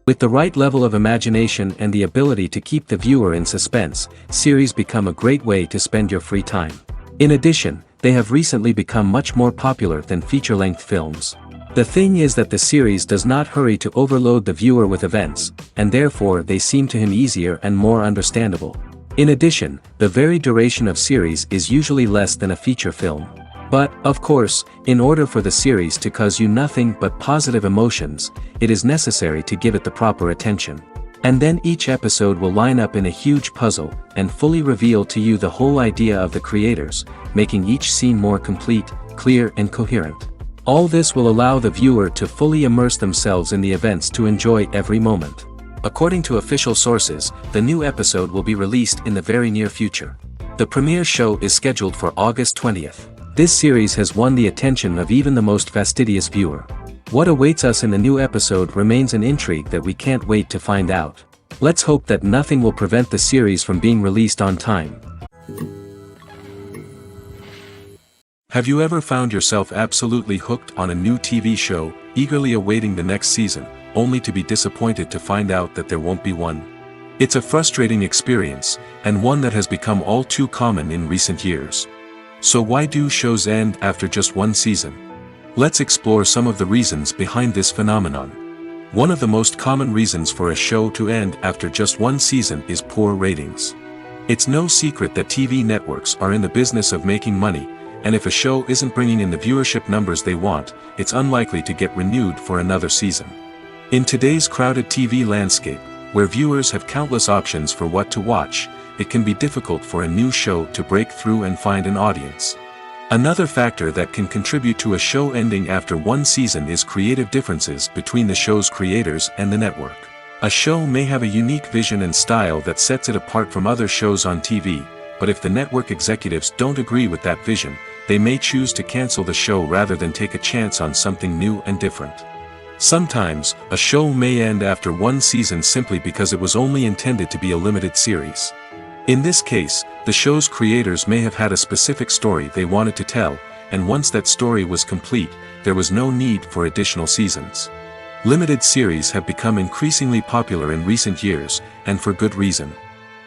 With the right level of imagination and the ability to keep the viewer in suspense, series become a great way to spend your free time. In addition, they have recently become much more popular than feature-length films. The thing is that the series does not hurry to overload the viewer with events, and therefore they seem to him easier and more understandable. In addition, the very duration of series is usually less than a feature film. But, of course, in order for the series to cause you nothing but positive emotions, it is necessary to give it the proper attention. And then each episode will line up in a huge puzzle, and fully reveal to you the whole idea of the creators, making each scene more complete, clear and coherent. All this will allow the viewer to fully immerse themselves in the events to enjoy every moment. According to official sources, the new episode will be released in the very near future. The premiere show is scheduled for August 20th. This series has won the attention of even the most fastidious viewer. What awaits us in the new episode remains an intrigue that we can't wait to find out. Let's hope that nothing will prevent the series from being released on time. Have you ever found yourself absolutely hooked on a new TV show, eagerly awaiting the next season, only to be disappointed to find out that there won't be one? It's a frustrating experience, and one that has become all too common in recent years. So why do shows end after just one season? Let's explore some of the reasons behind this phenomenon. One of the most common reasons for a show to end after just one season is poor ratings. It's no secret that TV networks are in the business of making money, and if a show isn't bringing in the viewership numbers they want, it's unlikely to get renewed for another season. In today's crowded TV landscape, where viewers have countless options for what to watch, it can be difficult for a new show to break through and find an audience. Another factor that can contribute to a show ending after one season is creative differences between the show's creators and the network. A show may have a unique vision and style that sets it apart from other shows on TV, but if the network executives don't agree with that vision, they may choose to cancel the show rather than take a chance on something new and different. Sometimes, a show may end after one season simply because it was only intended to be a limited series. In this case, the show's creators may have had a specific story they wanted to tell, and once that story was complete, there was no need for additional seasons. Limited series have become increasingly popular in recent years, and for good reason.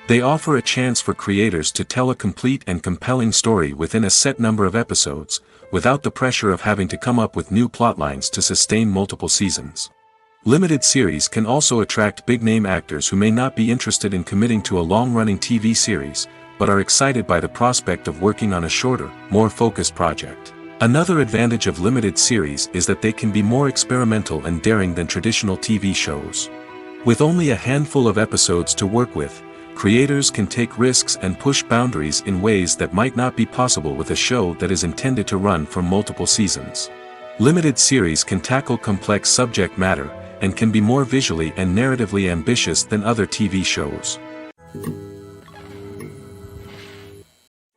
They offer a chance for creators to tell a complete and compelling story within a set number of episodes, without the pressure of having to come up with new plotlines to sustain multiple seasons. Limited series can also attract big-name actors who may not be interested in committing to a long-running TV series, but are excited by the prospect of working on a shorter, more focused project. Another advantage of limited series is that they can be more experimental and daring than traditional TV shows. With only a handful of episodes to work with, creators can take risks and push boundaries in ways that might not be possible with a show that is intended to run for multiple seasons. Limited series can tackle complex subject matter, and can be more visually and narratively ambitious than other TV shows.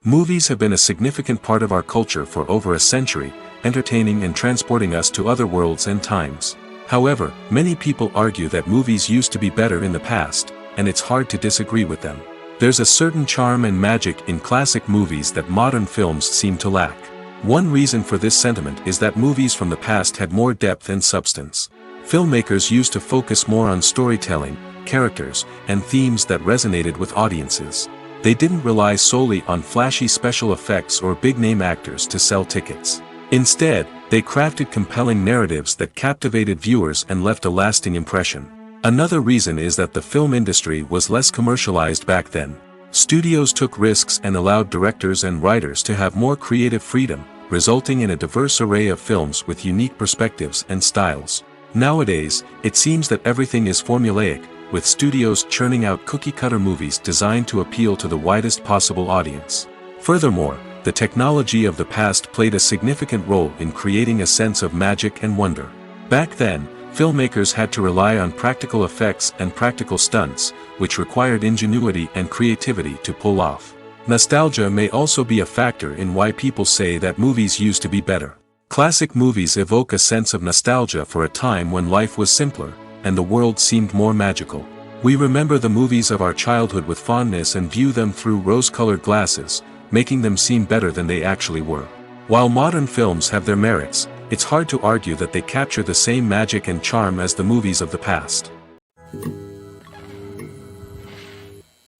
Movies have been a significant part of our culture for over a century, entertaining and transporting us to other worlds and times. However, many people argue that movies used to be better in the past, and it's hard to disagree with them. There's a certain charm and magic in classic movies that modern films seem to lack. One reason for this sentiment is that movies from the past had more depth and substance. Filmmakers used to focus more on storytelling, characters, and themes that resonated with audiences. They didn't rely solely on flashy special effects or big-name actors to sell tickets. Instead, they crafted compelling narratives that captivated viewers and left a lasting impression. Another reason is that the film industry was less commercialized back then. Studios took risks and allowed directors and writers to have more creative freedom, resulting in a diverse array of films with unique perspectives and styles. Nowadays, it seems that everything is formulaic, with studios churning out cookie-cutter movies designed to appeal to the widest possible audience. Furthermore, the technology of the past played a significant role in creating a sense of magic and wonder. Back then, filmmakers had to rely on practical effects and practical stunts, which required ingenuity and creativity to pull off. Nostalgia may also be a factor in why people say that movies used to be better. Classic movies evoke a sense of nostalgia for a time when life was simpler, and the world seemed more magical. We remember the movies of our childhood with fondness and view them through rose-colored glasses, making them seem better than they actually were. While modern films have their merits, it's hard to argue that they capture the same magic and charm as the movies of the past.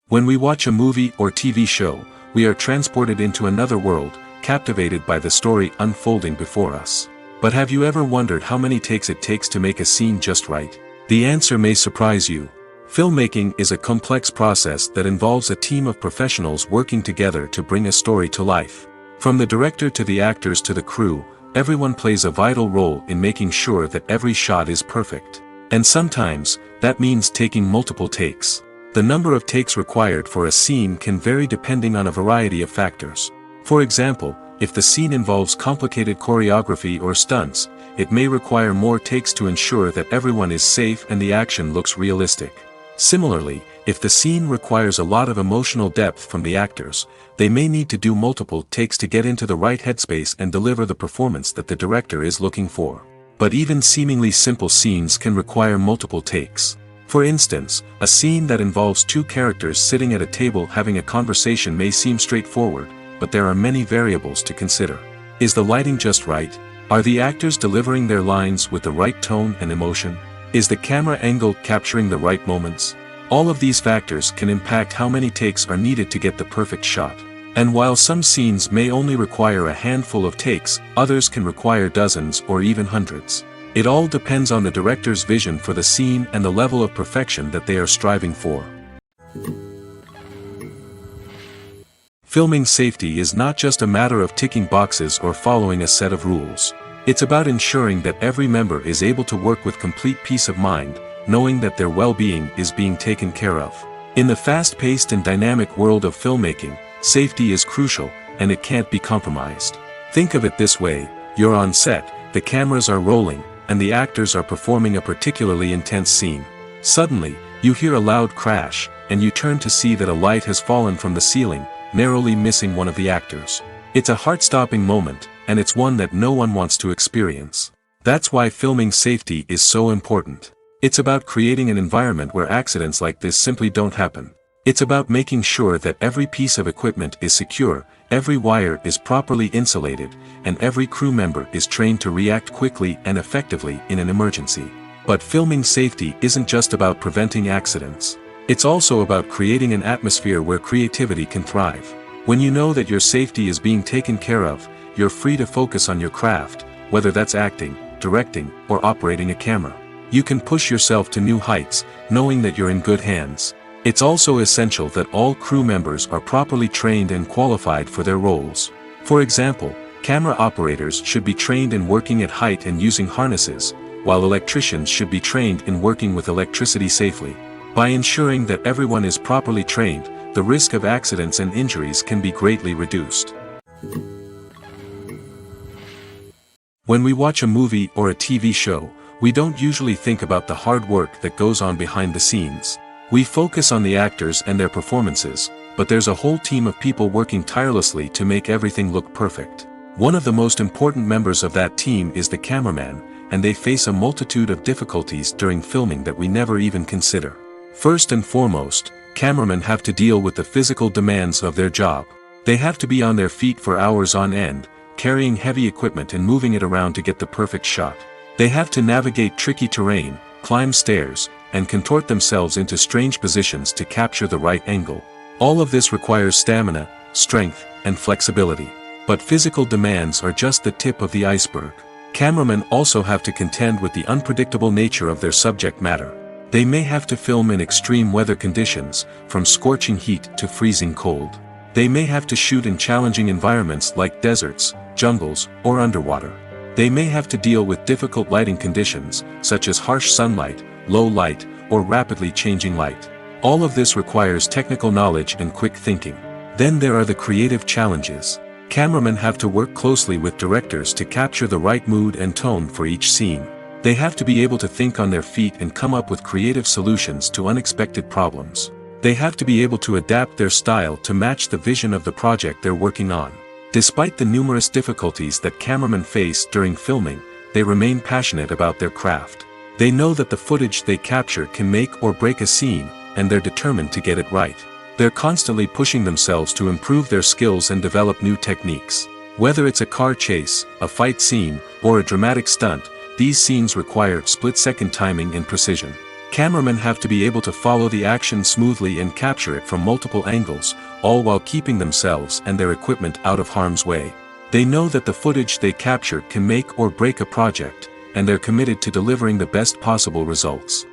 When we watch a movie or TV show, we are transported into another world, captivated by the story unfolding before us. But have you ever wondered how many takes it takes to make a scene just right? The answer may surprise you. Filmmaking is a complex process that involves a team of professionals working together to bring a story to life. From the director to the actors to the crew, everyone plays a vital role in making sure that every shot is perfect. And sometimes, that means taking multiple takes. The number of takes required for a scene can vary depending on a variety of factors. For example, if the scene involves complicated choreography or stunts, it may require more takes to ensure that everyone is safe and the action looks realistic. Similarly, if the scene requires a lot of emotional depth from the actors, they may need to do multiple takes to get into the right headspace and deliver the performance that the director is looking for. But even seemingly simple scenes can require multiple takes. For instance, a scene that involves two characters sitting at a table having a conversation may seem straightforward, but there are many variables to consider. Is the lighting just right? Are the actors delivering their lines with the right tone and emotion? Is the camera angle capturing the right moments? All of these factors can impact how many takes are needed to get the perfect shot. And while some scenes may only require a handful of takes, others can require dozens or even hundreds. It all depends on the director's vision for the scene and the level of perfection that they are striving for. Filming safety is not just a matter of ticking boxes or following a set of rules. It's about ensuring that every member is able to work with complete peace of mind, knowing that their well-being is being taken care of. In the fast-paced and dynamic world of filmmaking, safety is crucial, and it can't be compromised. Think of it this way: you're on set, the cameras are rolling, and the actors are performing a particularly intense scene. Suddenly, you hear a loud crash, and you turn to see that a light has fallen from the ceiling, narrowly missing one of the actors. It's a heart-stopping moment, and it's one that no one wants to experience. That's why filming safety is so important. It's about creating an environment where accidents like this simply don't happen. It's about making sure that every piece of equipment is secure, every wire is properly insulated, and every crew member is trained to react quickly and effectively in an emergency. But filming safety isn't just about preventing accidents. It's also about creating an atmosphere where creativity can thrive. When you know that your safety is being taken care of, you're free to focus on your craft, whether that's acting, directing, or operating a camera. You can push yourself to new heights, knowing that you're in good hands. It's also essential that all crew members are properly trained and qualified for their roles. For example, camera operators should be trained in working at height and using harnesses, while electricians should be trained in working with electricity safely. By ensuring that everyone is properly trained, the risk of accidents and injuries can be greatly reduced. When we watch a movie or a TV show, we don't usually think about the hard work that goes on behind the scenes. We focus on the actors and their performances, but there's a whole team of people working tirelessly to make everything look perfect. One of the most important members of that team is the cameraman, and they face a multitude of difficulties during filming that we never even consider. First and foremost, cameramen have to deal with the physical demands of their job. They have to be on their feet for hours on end, carrying heavy equipment and moving it around to get the perfect shot. They have to navigate tricky terrain, climb stairs, and contort themselves into strange positions to capture the right angle. All of this requires stamina, strength, and flexibility. But physical demands are just the tip of the iceberg. Cameramen also have to contend with the unpredictable nature of their subject matter. They may have to film in extreme weather conditions, from scorching heat to freezing cold. They may have to shoot in challenging environments like deserts, jungles, or underwater. They may have to deal with difficult lighting conditions, such as harsh sunlight, low light, or rapidly changing light. All of this requires technical knowledge and quick thinking. Then there are the creative challenges. Cameramen have to work closely with directors to capture the right mood and tone for each scene. They have to be able to think on their feet and come up with creative solutions to unexpected problems. They have to be able to adapt their style to match the vision of the project they're working on. Despite the numerous difficulties that cameramen face during filming, they remain passionate about their craft. They know that the footage they capture can make or break a scene, and they're determined to get it right. They're constantly pushing themselves to improve their skills and develop new techniques. Whether it's a car chase, a fight scene, or a dramatic stunt, these scenes require split-second timing and precision. Cameramen have to be able to follow the action smoothly and capture it from multiple angles, all while keeping themselves and their equipment out of harm's way. They know that the footage they capture can make or break a project, and they're committed to delivering the best possible results.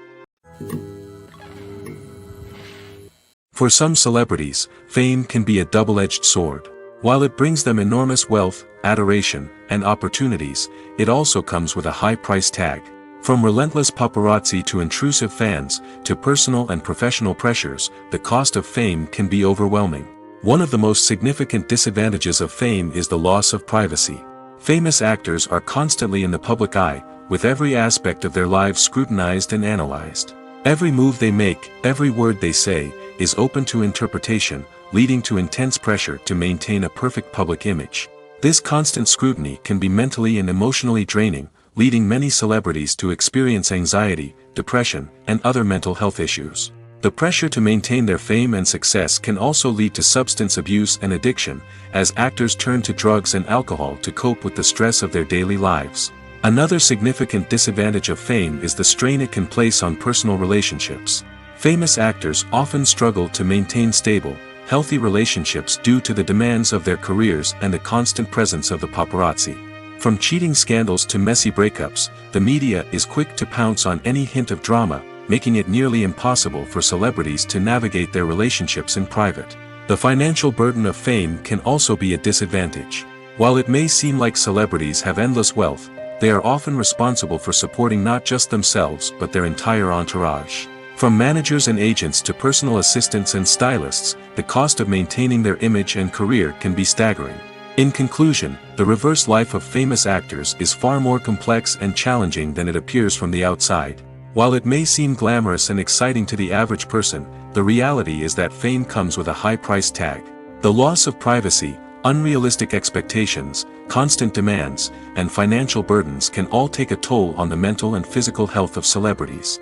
For some celebrities, fame can be a double-edged sword. While it brings them enormous wealth, adoration, and opportunities, it also comes with a high price tag. From relentless paparazzi to intrusive fans, to personal and professional pressures, the cost of fame can be overwhelming. One of the most significant disadvantages of fame is the loss of privacy. Famous actors are constantly in the public eye, with every aspect of their lives scrutinized and analyzed. Every move they make, every word they say, is open to interpretation, leading to intense pressure to maintain a perfect public image. This constant scrutiny can be mentally and emotionally draining, leading many celebrities to experience anxiety, depression, and other mental health issues. The pressure to maintain their fame and success can also lead to substance abuse and addiction, as actors turn to drugs and alcohol to cope with the stress of their daily lives. Another significant disadvantage of fame is the strain it can place on personal relationships. Famous actors often struggle to maintain stable, healthy relationships due to the demands of their careers and the constant presence of the paparazzi. From cheating scandals to messy breakups, the media is quick to pounce on any hint of drama, making it nearly impossible for celebrities to navigate their relationships in private. The financial burden of fame can also be a disadvantage. While it may seem like celebrities have endless wealth, they are often responsible for supporting not just themselves but their entire entourage. From managers and agents to personal assistants and stylists, the cost of maintaining their image and career can be staggering. In conclusion, the reverse life of famous actors is far more complex and challenging than it appears from the outside. While it may seem glamorous and exciting to the average person, the reality is that fame comes with a high price tag. The loss of privacy, unrealistic expectations, constant demands, and financial burdens can all take a toll on the mental and physical health of celebrities.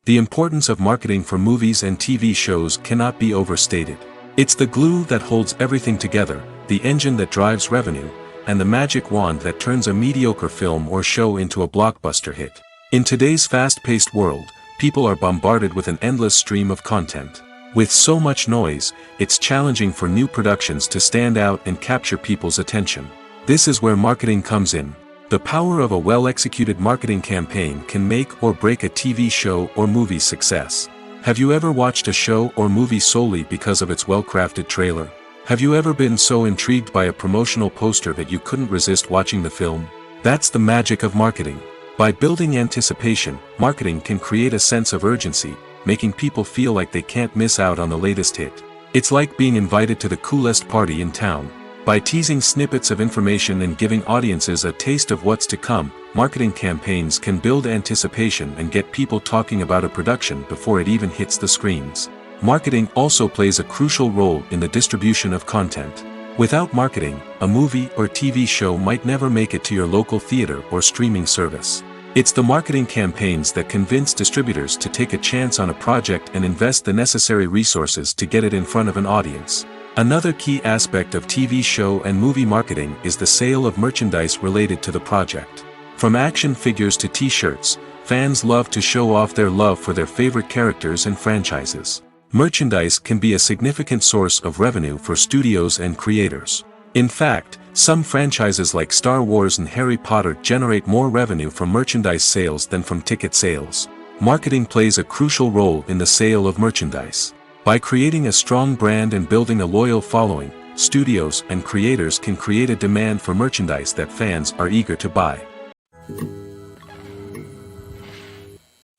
The importance of marketing for movies and TV shows cannot be overstated. It's the glue that holds everything together, the engine that drives revenue, and the magic wand that turns a mediocre film or show into a blockbuster hit. In today's fast-paced world, people are bombarded with an endless stream of content. With so much noise, it's challenging for new productions to stand out and capture people's attention. This is where marketing comes in. The power of a well-executed marketing campaign can make or break a TV show or movie's success. Have you ever watched a show or movie solely because of its well-crafted trailer? Have you ever been so intrigued by a promotional poster that you couldn't resist watching the film? That's the magic of marketing. By building anticipation, marketing can create a sense of urgency, making people feel like they can't miss out on the latest hit. It's like being invited to the coolest party in town. By teasing snippets of information and giving audiences a taste of what's to come, marketing campaigns can build anticipation and get people talking about a production before it even hits the screens. Marketing also plays a crucial role in the distribution of content. Without marketing, a movie or TV show might never make it to your local theater or streaming service. It's the marketing campaigns that convince distributors to take a chance on a project and invest the necessary resources to get it in front of an audience. Another key aspect of TV show and movie marketing is the sale of merchandise related to the project. From action figures to t-shirts, fans love to show off their love for their favorite characters and franchises. Merchandise can be a significant source of revenue for studios and creators. In fact, some franchises like Star Wars and Harry Potter generate more revenue from merchandise sales than from ticket sales. Marketing plays a crucial role in the sale of merchandise. By creating a strong brand and building a loyal following, studios and creators can create a demand for merchandise that fans are eager to buy.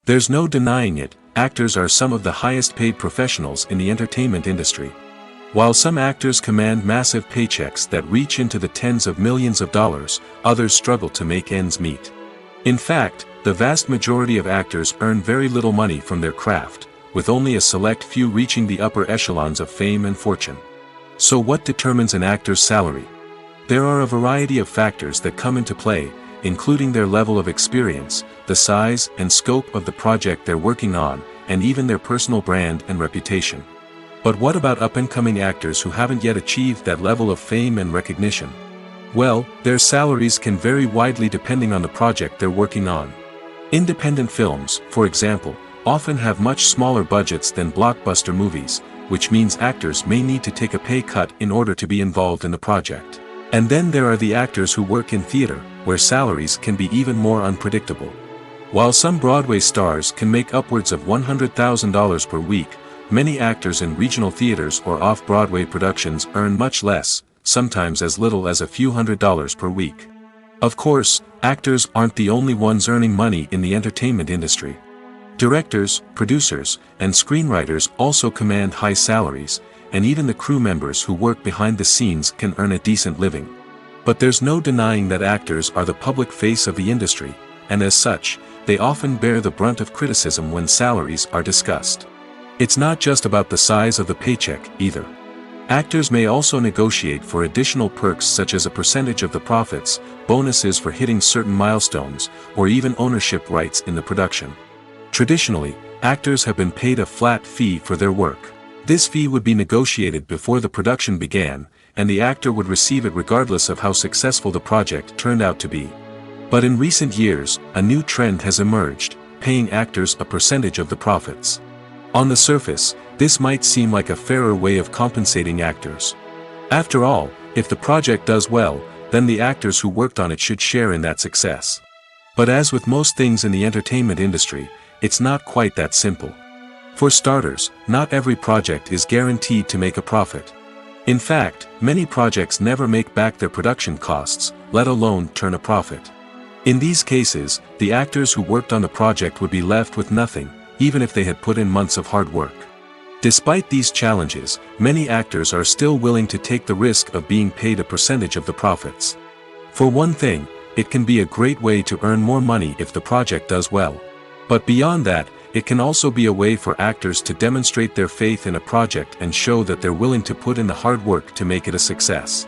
There's no denying it, actors are some of the highest paid professionals in the entertainment industry. While some actors command massive paychecks that reach into the tens of millions of dollars, others struggle to make ends meet. In fact, the vast majority of actors earn very little money from their craft, with only a select few reaching the upper echelons of fame and fortune. So what determines an actor's salary? There are a variety of factors that come into play, including their level of experience, the size and scope of the project they're working on, and even their personal brand and reputation. But what about up-and-coming actors who haven't yet achieved that level of fame and recognition? Well, their salaries can vary widely depending on the project they're working on. Independent films, for example, often have much smaller budgets than blockbuster movies, which means actors may need to take a pay cut in order to be involved in the project. And then there are the actors who work in theater, where salaries can be even more unpredictable. While some Broadway stars can make upwards of $100,000 per week, many actors in regional theaters or off-Broadway productions earn much less, sometimes as little as a few $100s per week. Of course, actors aren't the only ones earning money in the entertainment industry. Directors, producers, and screenwriters also command high salaries, and even the crew members who work behind the scenes can earn a decent living. But there's no denying that actors are the public face of the industry, and as such, they often bear the brunt of criticism when salaries are discussed. It's not just about the size of the paycheck, either. Actors may also negotiate for additional perks such as a percentage of the profits, bonuses for hitting certain milestones, or even ownership rights in the production. Traditionally, actors have been paid a flat fee for their work. This fee would be negotiated before the production began, and the actor would receive it regardless of how successful the project turned out to be. But in recent years, a new trend has emerged, paying actors a percentage of the profits. On the surface, this might seem like a fairer way of compensating actors. After all, if the project does well, then the actors who worked on it should share in that success. But as with most things in the entertainment industry, it's not quite that simple. For starters, not every project is guaranteed to make a profit. In fact, many projects never make back their production costs, let alone turn a profit. In these cases, the actors who worked on the project would be left with nothing, even if they had put in months of hard work. Despite these challenges, many actors are still willing to take the risk of being paid a percentage of the profits. For one thing, it can be a great way to earn more money if the project does well. But beyond that, it can also be a way for actors to demonstrate their faith in a project and show that they're willing to put in the hard work to make it a success.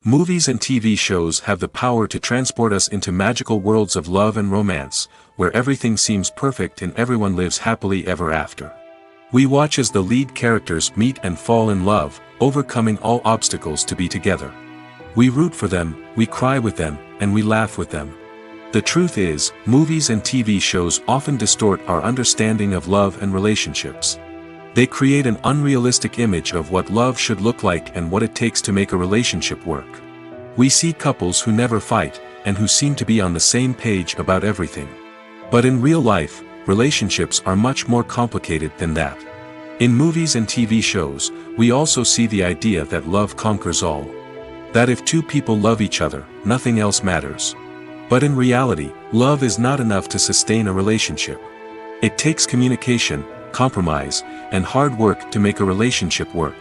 Movies and TV shows have the power to transport us into magical worlds of love and romance, where everything seems perfect and everyone lives happily ever after. We watch as the lead characters meet and fall in love, overcoming all obstacles to be together. We root for them, we cry with them, and we laugh with them. The truth is, movies and TV shows often distort our understanding of love and relationships. They create an unrealistic image of what love should look like and what it takes to make a relationship work. We see couples who never fight, and who seem to be on the same page about everything. But in real life, relationships are much more complicated than that. In movies and TV shows, we also see the idea that love conquers all. That if two people love each other, nothing else matters. But in reality, love is not enough to sustain a relationship. It takes communication, compromise, and hard work to make a relationship work.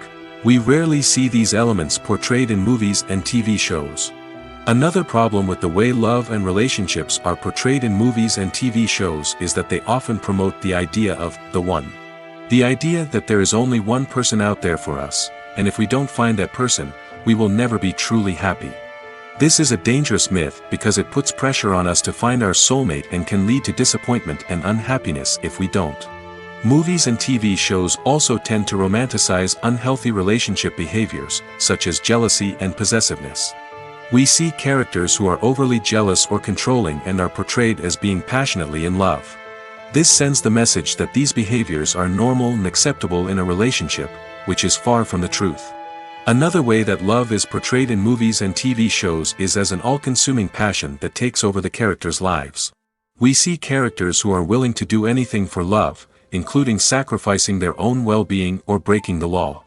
We rarely see these elements portrayed in movies and TV shows. Another problem with the way love and relationships are portrayed in movies and TV shows is that they often promote the idea of the one. The idea that there is only one person out there for us, and if we don't find that person, we will never be truly happy. This is a dangerous myth because it puts pressure on us to find our soulmate and can lead to disappointment and unhappiness if we don't. Movies and TV shows also tend to romanticize unhealthy relationship behaviors, such as jealousy and possessiveness. We see characters who are overly jealous or controlling and are portrayed as being passionately in love. This sends the message that these behaviors are normal and acceptable in a relationship, which is far from the truth. Another way that love is portrayed in movies and TV shows is as an all-consuming passion that takes over the characters' lives. We see characters who are willing to do anything for love, including sacrificing their own well-being or breaking the law.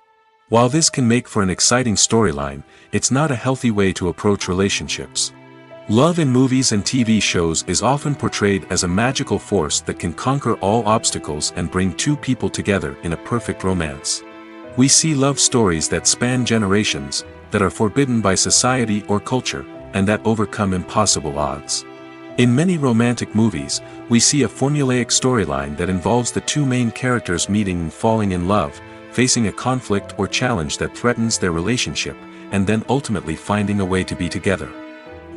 While this can make for an exciting storyline, it's not a healthy way to approach relationships. Love in movies and TV shows is often portrayed as a magical force that can conquer all obstacles and bring two people together in a perfect romance. We see love stories that span generations, that are forbidden by society or culture, and that overcome impossible odds. In many romantic movies, we see a formulaic storyline that involves the two main characters meeting and falling in love, facing a conflict or challenge that threatens their relationship, and then ultimately finding a way to be together.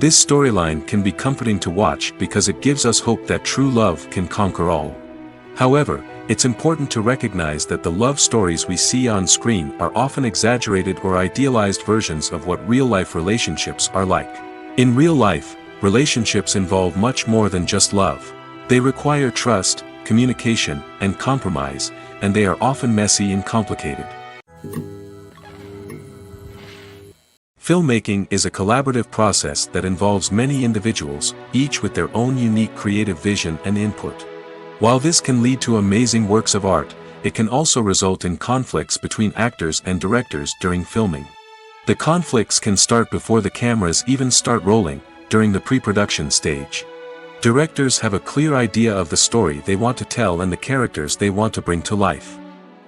This storyline can be comforting to watch because it gives us hope that true love can conquer all. However, It's important to recognize that the love stories we see on screen are often exaggerated or idealized versions of what real-life relationships are like. In real life, relationships involve much more than just love. They require trust, communication, and compromise, and they are often messy and complicated. Filmmaking is a collaborative process that involves many individuals, each with their own unique creative vision and input. While this can lead to amazing works of art, it can also result in conflicts between actors and directors during filming. The conflicts can start before the cameras even start rolling, during the pre-production stage. Directors have a clear idea of the story they want to tell and the characters they want to bring to life.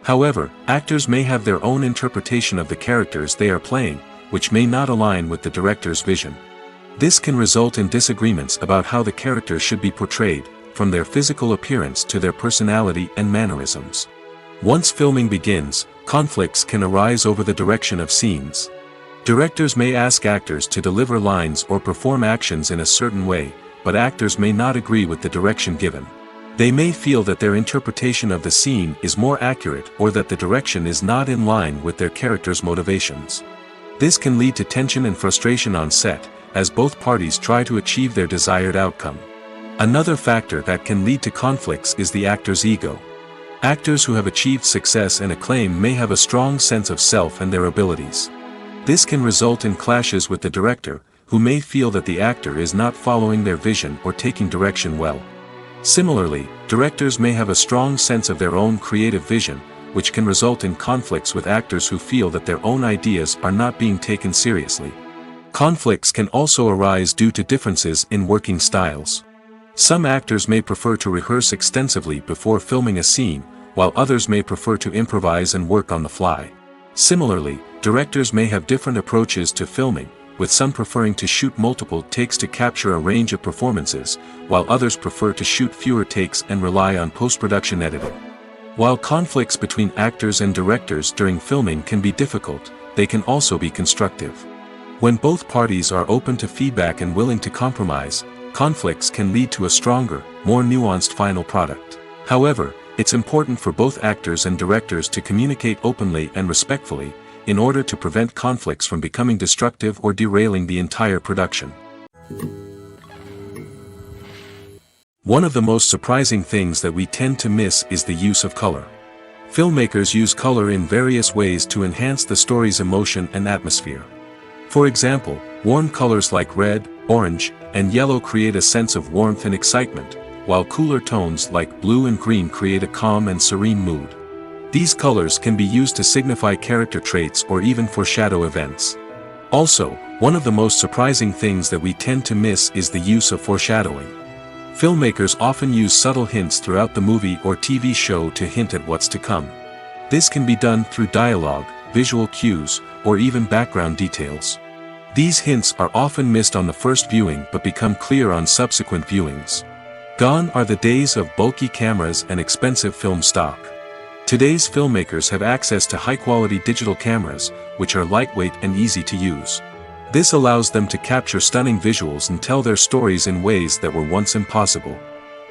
However, actors may have their own interpretation of the characters they are playing, which may not align with the director's vision. This can result in disagreements about how the characters should be portrayed, from their physical appearance to their personality and mannerisms. Once filming begins, conflicts can arise over the direction of scenes. Directors may ask actors to deliver lines or perform actions in a certain way, but actors may not agree with the direction given. They may feel that their interpretation of the scene is more accurate or that the direction is not in line with their character's motivations. This can lead to tension and frustration on set, as both parties try to achieve their desired outcome. Another factor that can lead to conflicts is the actor's ego. Actors who have achieved success and acclaim may have a strong sense of self and their abilities. This can result in clashes with the director, who may feel that the actor is not following their vision or taking direction well. Similarly, directors may have a strong sense of their own creative vision, which can result in conflicts with actors who feel that their own ideas are not being taken seriously. Conflicts can also arise due to differences in working styles. Some actors may prefer to rehearse extensively before filming a scene, while others may prefer to improvise and work on the fly. Similarly, directors may have different approaches to filming, with some preferring to shoot multiple takes to capture a range of performances, while others prefer to shoot fewer takes and rely on post-production editing. While conflicts between actors and directors during filming can be difficult, they can also be constructive. When both parties are open to feedback and willing to compromise, conflicts can lead to a stronger, more nuanced final product. However, it's important for both actors and directors to communicate openly and respectfully, in order to prevent conflicts from becoming destructive or derailing the entire production. One of the most surprising things that we tend to miss is the use of color. Filmmakers use color in various ways to enhance the story's emotion and atmosphere. For example, warm colors like red, orange, and yellow create a sense of warmth and excitement, while cooler tones like blue and green create a calm and serene mood. These colors can be used to signify character traits or even foreshadow events. Also, one of the most surprising things that we tend to miss is the use of foreshadowing. Filmmakers often use subtle hints throughout the movie or TV show to hint at what's to come. This can be done through dialogue, visual cues, or even background details. These hints are often missed on the first viewing but become clear on subsequent viewings. Gone are the days of bulky cameras and expensive film stock. Today's filmmakers have access to high-quality digital cameras, which are lightweight and easy to use. This allows them to capture stunning visuals and tell their stories in ways that were once impossible.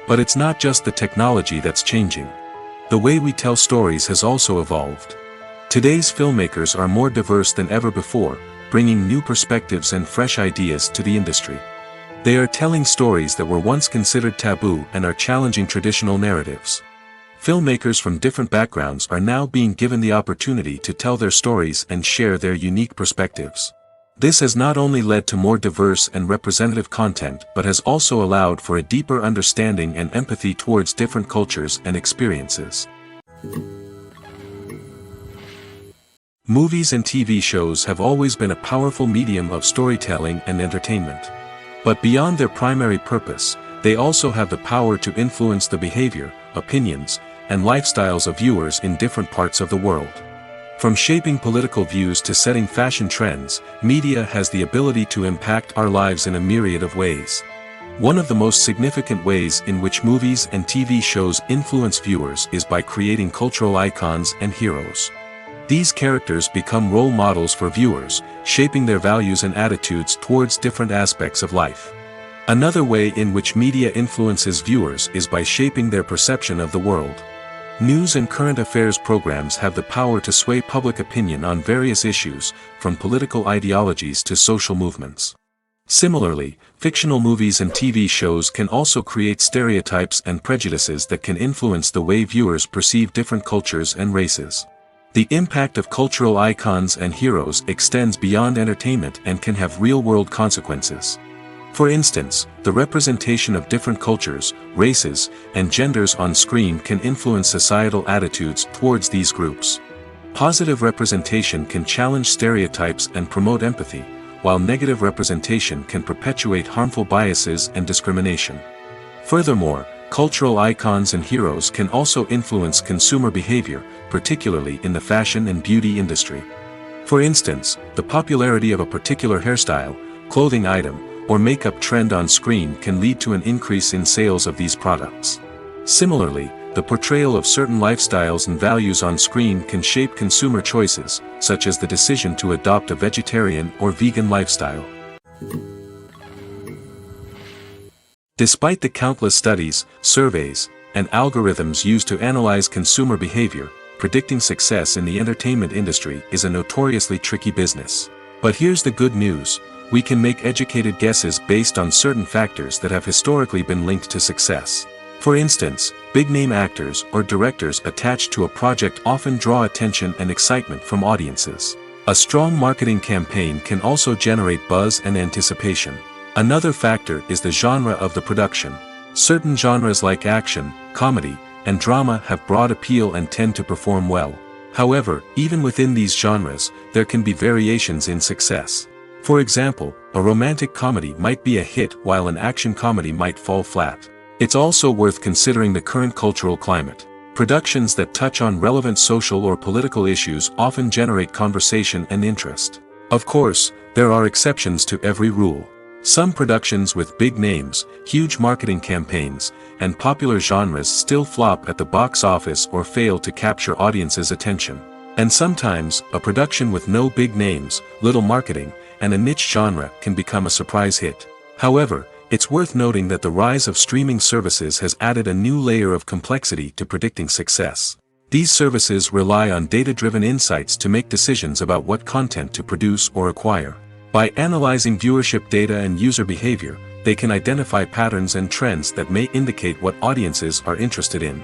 But it's not just the technology that's changing. The way we tell stories has also evolved. Today's filmmakers are more diverse than ever before, bringing new perspectives and fresh ideas to the industry. They are telling stories that were once considered taboo and are challenging traditional narratives. Filmmakers from different backgrounds are now being given the opportunity to tell their stories and share their unique perspectives. This has not only led to more diverse and representative content but has also allowed for a deeper understanding and empathy towards different cultures and experiences. Movies and TV shows have always been a powerful medium of storytelling and entertainment. But beyond their primary purpose, they also have the power to influence the behavior, opinions, and lifestyles of viewers in different parts of the world. From shaping political views to setting fashion trends, media has the ability to impact our lives in a myriad of ways. One of the most significant ways in which movies and TV shows influence viewers is by creating cultural icons and heroes. These characters become role models for viewers, shaping their values and attitudes towards different aspects of life. Another way in which media influences viewers is by shaping their perception of the world. News and current affairs programs have the power to sway public opinion on various issues, from political ideologies to social movements. Similarly, fictional movies and TV shows can also create stereotypes and prejudices that can influence the way viewers perceive different cultures and races. The impact of cultural icons and heroes extends beyond entertainment and can have real-world consequences. For instance, the representation of different cultures, races, and genders on screen can influence societal attitudes towards these groups. Positive representation can challenge stereotypes and promote empathy, while negative representation can perpetuate harmful biases and discrimination. Furthermore, cultural icons and heroes can also influence consumer behavior, particularly in the fashion and beauty industry. For instance, the popularity of a particular hairstyle, clothing item, or makeup trend on screen can lead to an increase in sales of these products. Similarly, the portrayal of certain lifestyles and values on screen can shape consumer choices, such as the decision to adopt a vegetarian or vegan lifestyle. Despite the countless studies, surveys, and algorithms used to analyze consumer behavior, predicting success in the entertainment industry is a notoriously tricky business. But here's the good news: we can make educated guesses based on certain factors that have historically been linked to success. For instance, big-name actors or directors attached to a project often draw attention and excitement from audiences. A strong marketing campaign can also generate buzz and anticipation. Another factor is the genre of the production. Certain genres like action, comedy, and drama have broad appeal and tend to perform well. However, even within these genres, there can be variations in success. For example, a romantic comedy might be a hit while an action comedy might fall flat. It's also worth considering the current cultural climate. Productions that touch on relevant social or political issues often generate conversation and interest. Of course, there are exceptions to every rule. Some productions with big names, huge marketing campaigns, and popular genres still flop at the box office or fail to capture audiences' attention. And sometimes, a production with no big names, little marketing, and a niche genre can become a surprise hit. However, it's worth noting that the rise of streaming services has added a new layer of complexity to predicting success. These services rely on data-driven insights to make decisions about what content to produce or acquire. By analyzing viewership data and user behavior, they can identify patterns and trends that may indicate what audiences are interested in.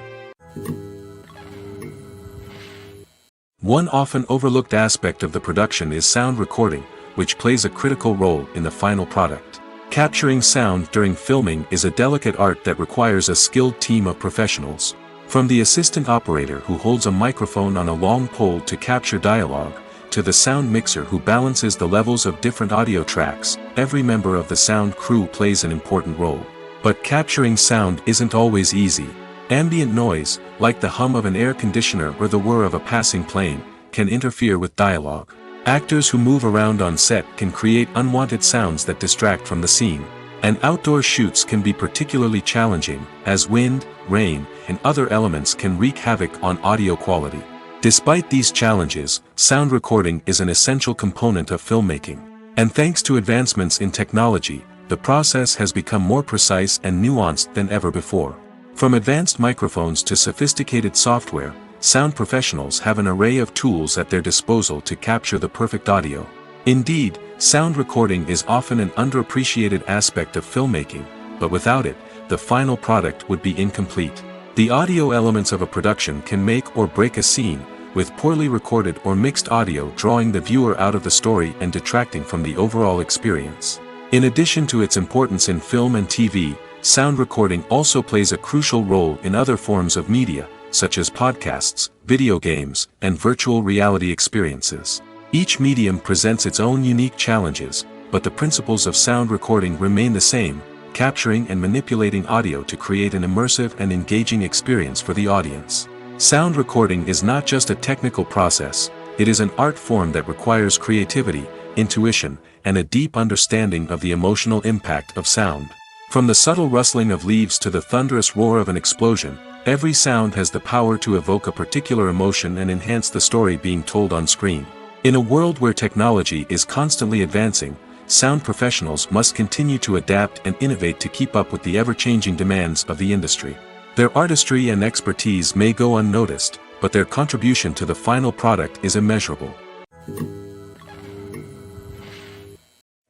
One often overlooked aspect of the production is sound recording, which plays a critical role in the final product. Capturing sound during filming is a delicate art that requires a skilled team of professionals. From the assistant operator who holds a microphone on a long pole to capture dialogue, to the sound mixer who balances the levels of different audio tracks, every member of the sound crew plays an important role. But capturing sound isn't always easy. Ambient noise, like the hum of an air conditioner or the whir of a passing plane, can interfere with dialogue. Actors who move around on set can create unwanted sounds that distract from the scene. And outdoor shoots can be particularly challenging, as wind, rain, and other elements can wreak havoc on audio quality. Despite these challenges, sound recording is an essential component of filmmaking. And thanks to advancements in technology, the process has become more precise and nuanced than ever before. From advanced microphones to sophisticated software, sound professionals have an array of tools at their disposal to capture the perfect audio. Indeed, sound recording is often an underappreciated aspect of filmmaking, but without it, the final product would be incomplete. The audio elements of a production can make or break a scene, with poorly recorded or mixed audio drawing the viewer out of the story and detracting from the overall experience. In addition to its importance in film and TV, sound recording also plays a crucial role in other forms of media, such as podcasts, video games, and virtual reality experiences. Each medium presents its own unique challenges, but the principles of sound recording remain the same: capturing and manipulating audio to create an immersive and engaging experience for the audience. Sound recording is not just a technical process, it is an art form that requires creativity, intuition, and a deep understanding of the emotional impact of sound. From the subtle rustling of leaves to the thunderous roar of an explosion, every sound has the power to evoke a particular emotion and enhance the story being told on screen. In a world where technology is constantly advancing, sound professionals must continue to adapt and innovate to keep up with the ever-changing demands of the industry. Their artistry and expertise may go unnoticed, but their contribution to the final product is immeasurable.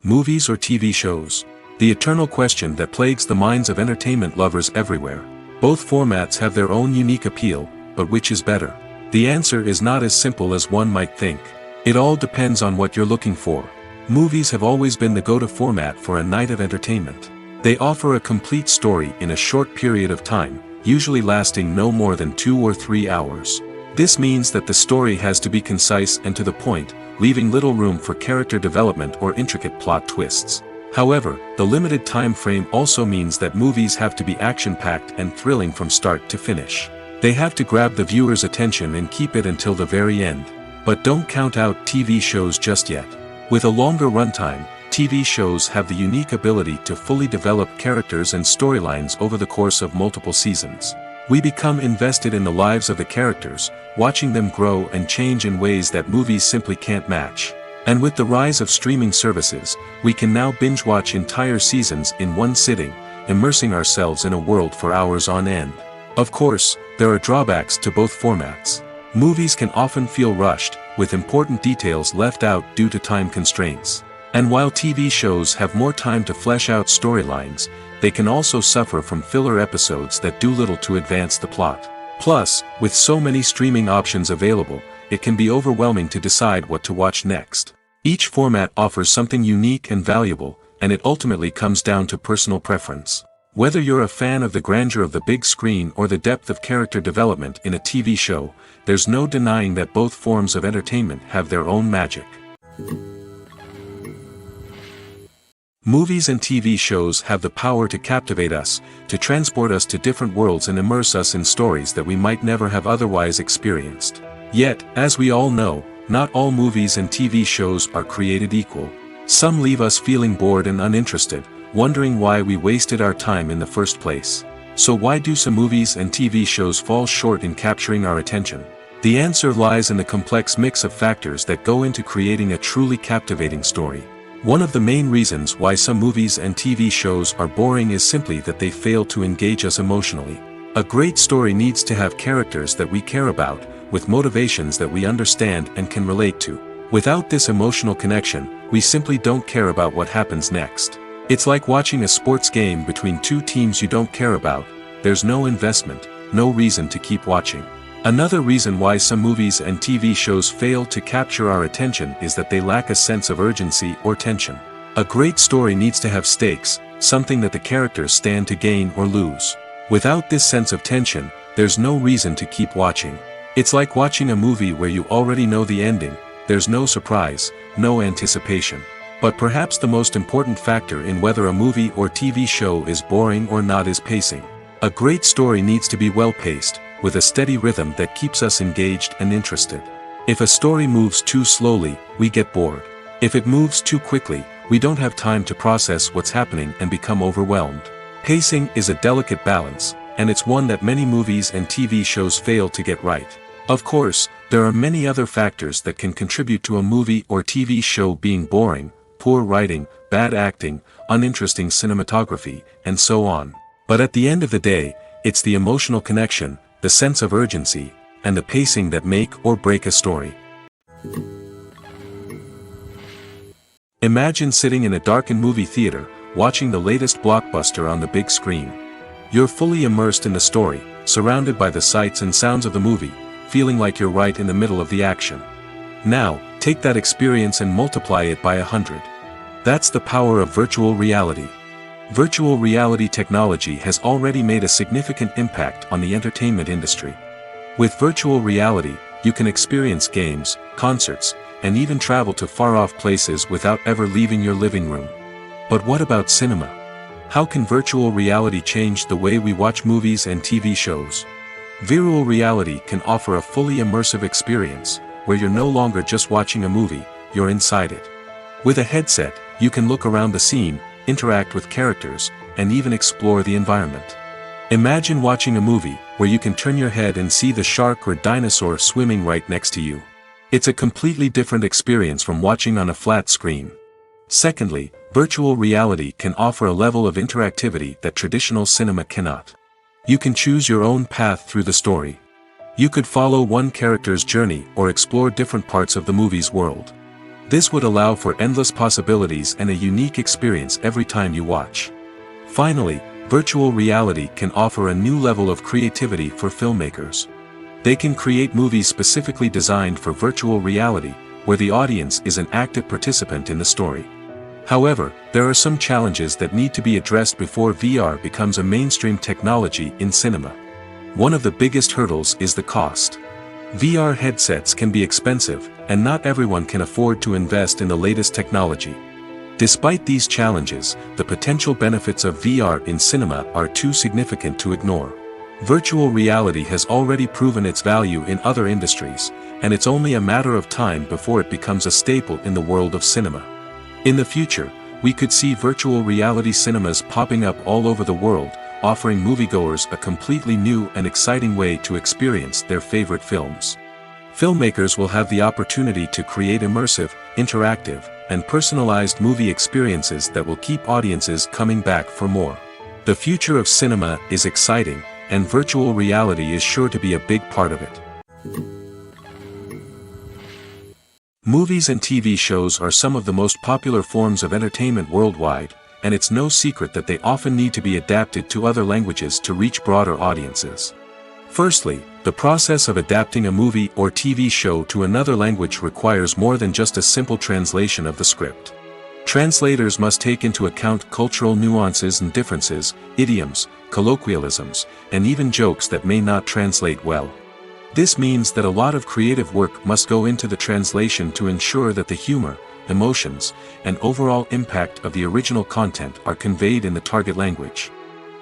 Movies or TV shows? The eternal question that plagues the minds of entertainment lovers everywhere. Both formats have their own unique appeal, but which is better? The answer is not as simple as one might think. It all depends on what you're looking for. Movies have always been the go-to format for a night of entertainment. They offer a complete story in a short period of time, usually lasting no more than 2 or 3 hours. This means that the story has to be concise and to the point, leaving little room for character development or intricate plot twists. However, the limited time frame also means that movies have to be action-packed and thrilling from start to finish. They have to grab the viewer's attention and keep it until the very end. But don't count out TV shows just yet. With a longer runtime, TV shows have the unique ability to fully develop characters and storylines over the course of multiple seasons. We become invested in the lives of the characters, watching them grow and change in ways that movies simply can't match. And with the rise of streaming services, we can now binge-watch entire seasons in one sitting, immersing ourselves in a world for hours on end. Of course, there are drawbacks to both formats. Movies can often feel rushed, with important details left out due to time constraints. And while TV shows have more time to flesh out storylines, they can also suffer from filler episodes that do little to advance the plot. Plus, with so many streaming options available, it can be overwhelming to decide what to watch next. Each format offers something unique and valuable, and it ultimately comes down to personal preference. Whether you're a fan of the grandeur of the big screen or the depth of character development in a TV show, there's no denying that both forms of entertainment have their own magic. Movies and TV shows have the power to captivate us, to transport us to different worlds and immerse us in stories that we might never have otherwise experienced. Yet, as we all know, not all movies and TV shows are created equal. Some leave us feeling bored and uninterested, wondering why we wasted our time in the first place. So why do some movies and TV shows fall short in capturing our attention? The answer lies in the complex mix of factors that go into creating a truly captivating story. One of the main reasons why some movies and TV shows are boring is simply that they fail to engage us emotionally. A great story needs to have characters that we care about, with motivations that we understand and can relate to. Without this emotional connection, we simply don't care about what happens next. It's like watching a sports game between two teams you don't care about. There's no investment, no reason to keep watching. Another reason why some movies and TV shows fail to capture our attention is that they lack a sense of urgency or tension. A great story needs to have stakes, something that the characters stand to gain or lose. Without this sense of tension, there's no reason to keep watching. It's like watching a movie where you already know the ending, there's no surprise, no anticipation. But perhaps the most important factor in whether a movie or TV show is boring or not is pacing. A great story needs to be well-paced, with a steady rhythm that keeps us engaged and interested. If a story moves too slowly, we get bored. If it moves too quickly, we don't have time to process what's happening and become overwhelmed. Pacing is a delicate balance, and it's one that many movies and TV shows fail to get right. Of course, there are many other factors that can contribute to a movie or TV show being boring: poor writing, bad acting, uninteresting cinematography, and so on. But at the end of the day, it's the emotional connection, the sense of urgency, and the pacing that make or break a story. Imagine sitting in a darkened movie theater, watching the latest blockbuster on the big screen. You're fully immersed in the story, surrounded by the sights and sounds of the movie, feeling like you're right in the middle of the action. Now, take that experience and multiply it by 100. That's the power of virtual reality. Virtual reality technology has already made a significant impact on the entertainment industry. With virtual reality, you can experience games, concerts, and even travel to far-off places without ever leaving your living room. But what about cinema? How can virtual reality change the way we watch movies and TV shows? Virtual reality can offer a fully immersive experience, where you're no longer just watching a movie, you're inside it. With a headset, you can look around the scene, interact with characters, and even explore the environment. Imagine watching a movie where you can turn your head and see the shark or dinosaur swimming right next to you. It's a completely different experience from watching on a flat screen. Secondly, virtual reality can offer a level of interactivity that traditional cinema cannot. You can choose your own path through the story. You could follow one character's journey or explore different parts of the movie's world. This would allow for endless possibilities and a unique experience every time you watch. Finally, virtual reality can offer a new level of creativity for filmmakers. They can create movies specifically designed for virtual reality, where the audience is an active participant in the story. However, there are some challenges that need to be addressed before VR becomes a mainstream technology in cinema. One of the biggest hurdles is the cost. VR headsets can be expensive, and not everyone can afford to invest in the latest technology. Despite these challenges, the potential benefits of VR in cinema are too significant to ignore. Virtual reality has already proven its value in other industries, and it's only a matter of time before it becomes a staple in the world of cinema. In the future, we could see virtual reality cinemas popping up all over the world, offering moviegoers a completely new and exciting way to experience their favorite films. Filmmakers will have the opportunity to create immersive, interactive, and personalized movie experiences that will keep audiences coming back for more. The future of cinema is exciting, and virtual reality is sure to be a big part of it. Movies and TV shows are some of the most popular forms of entertainment worldwide, and it's no secret that they often need to be adapted to other languages to reach broader audiences. Firstly, the process of adapting a movie or TV show to another language requires more than just a simple translation of the script. Translators must take into account cultural nuances and differences, idioms, colloquialisms, and even jokes that may not translate well. This means that a lot of creative work must go into the translation to ensure that the humor, emotions, and overall impact of the original content are conveyed in the target language.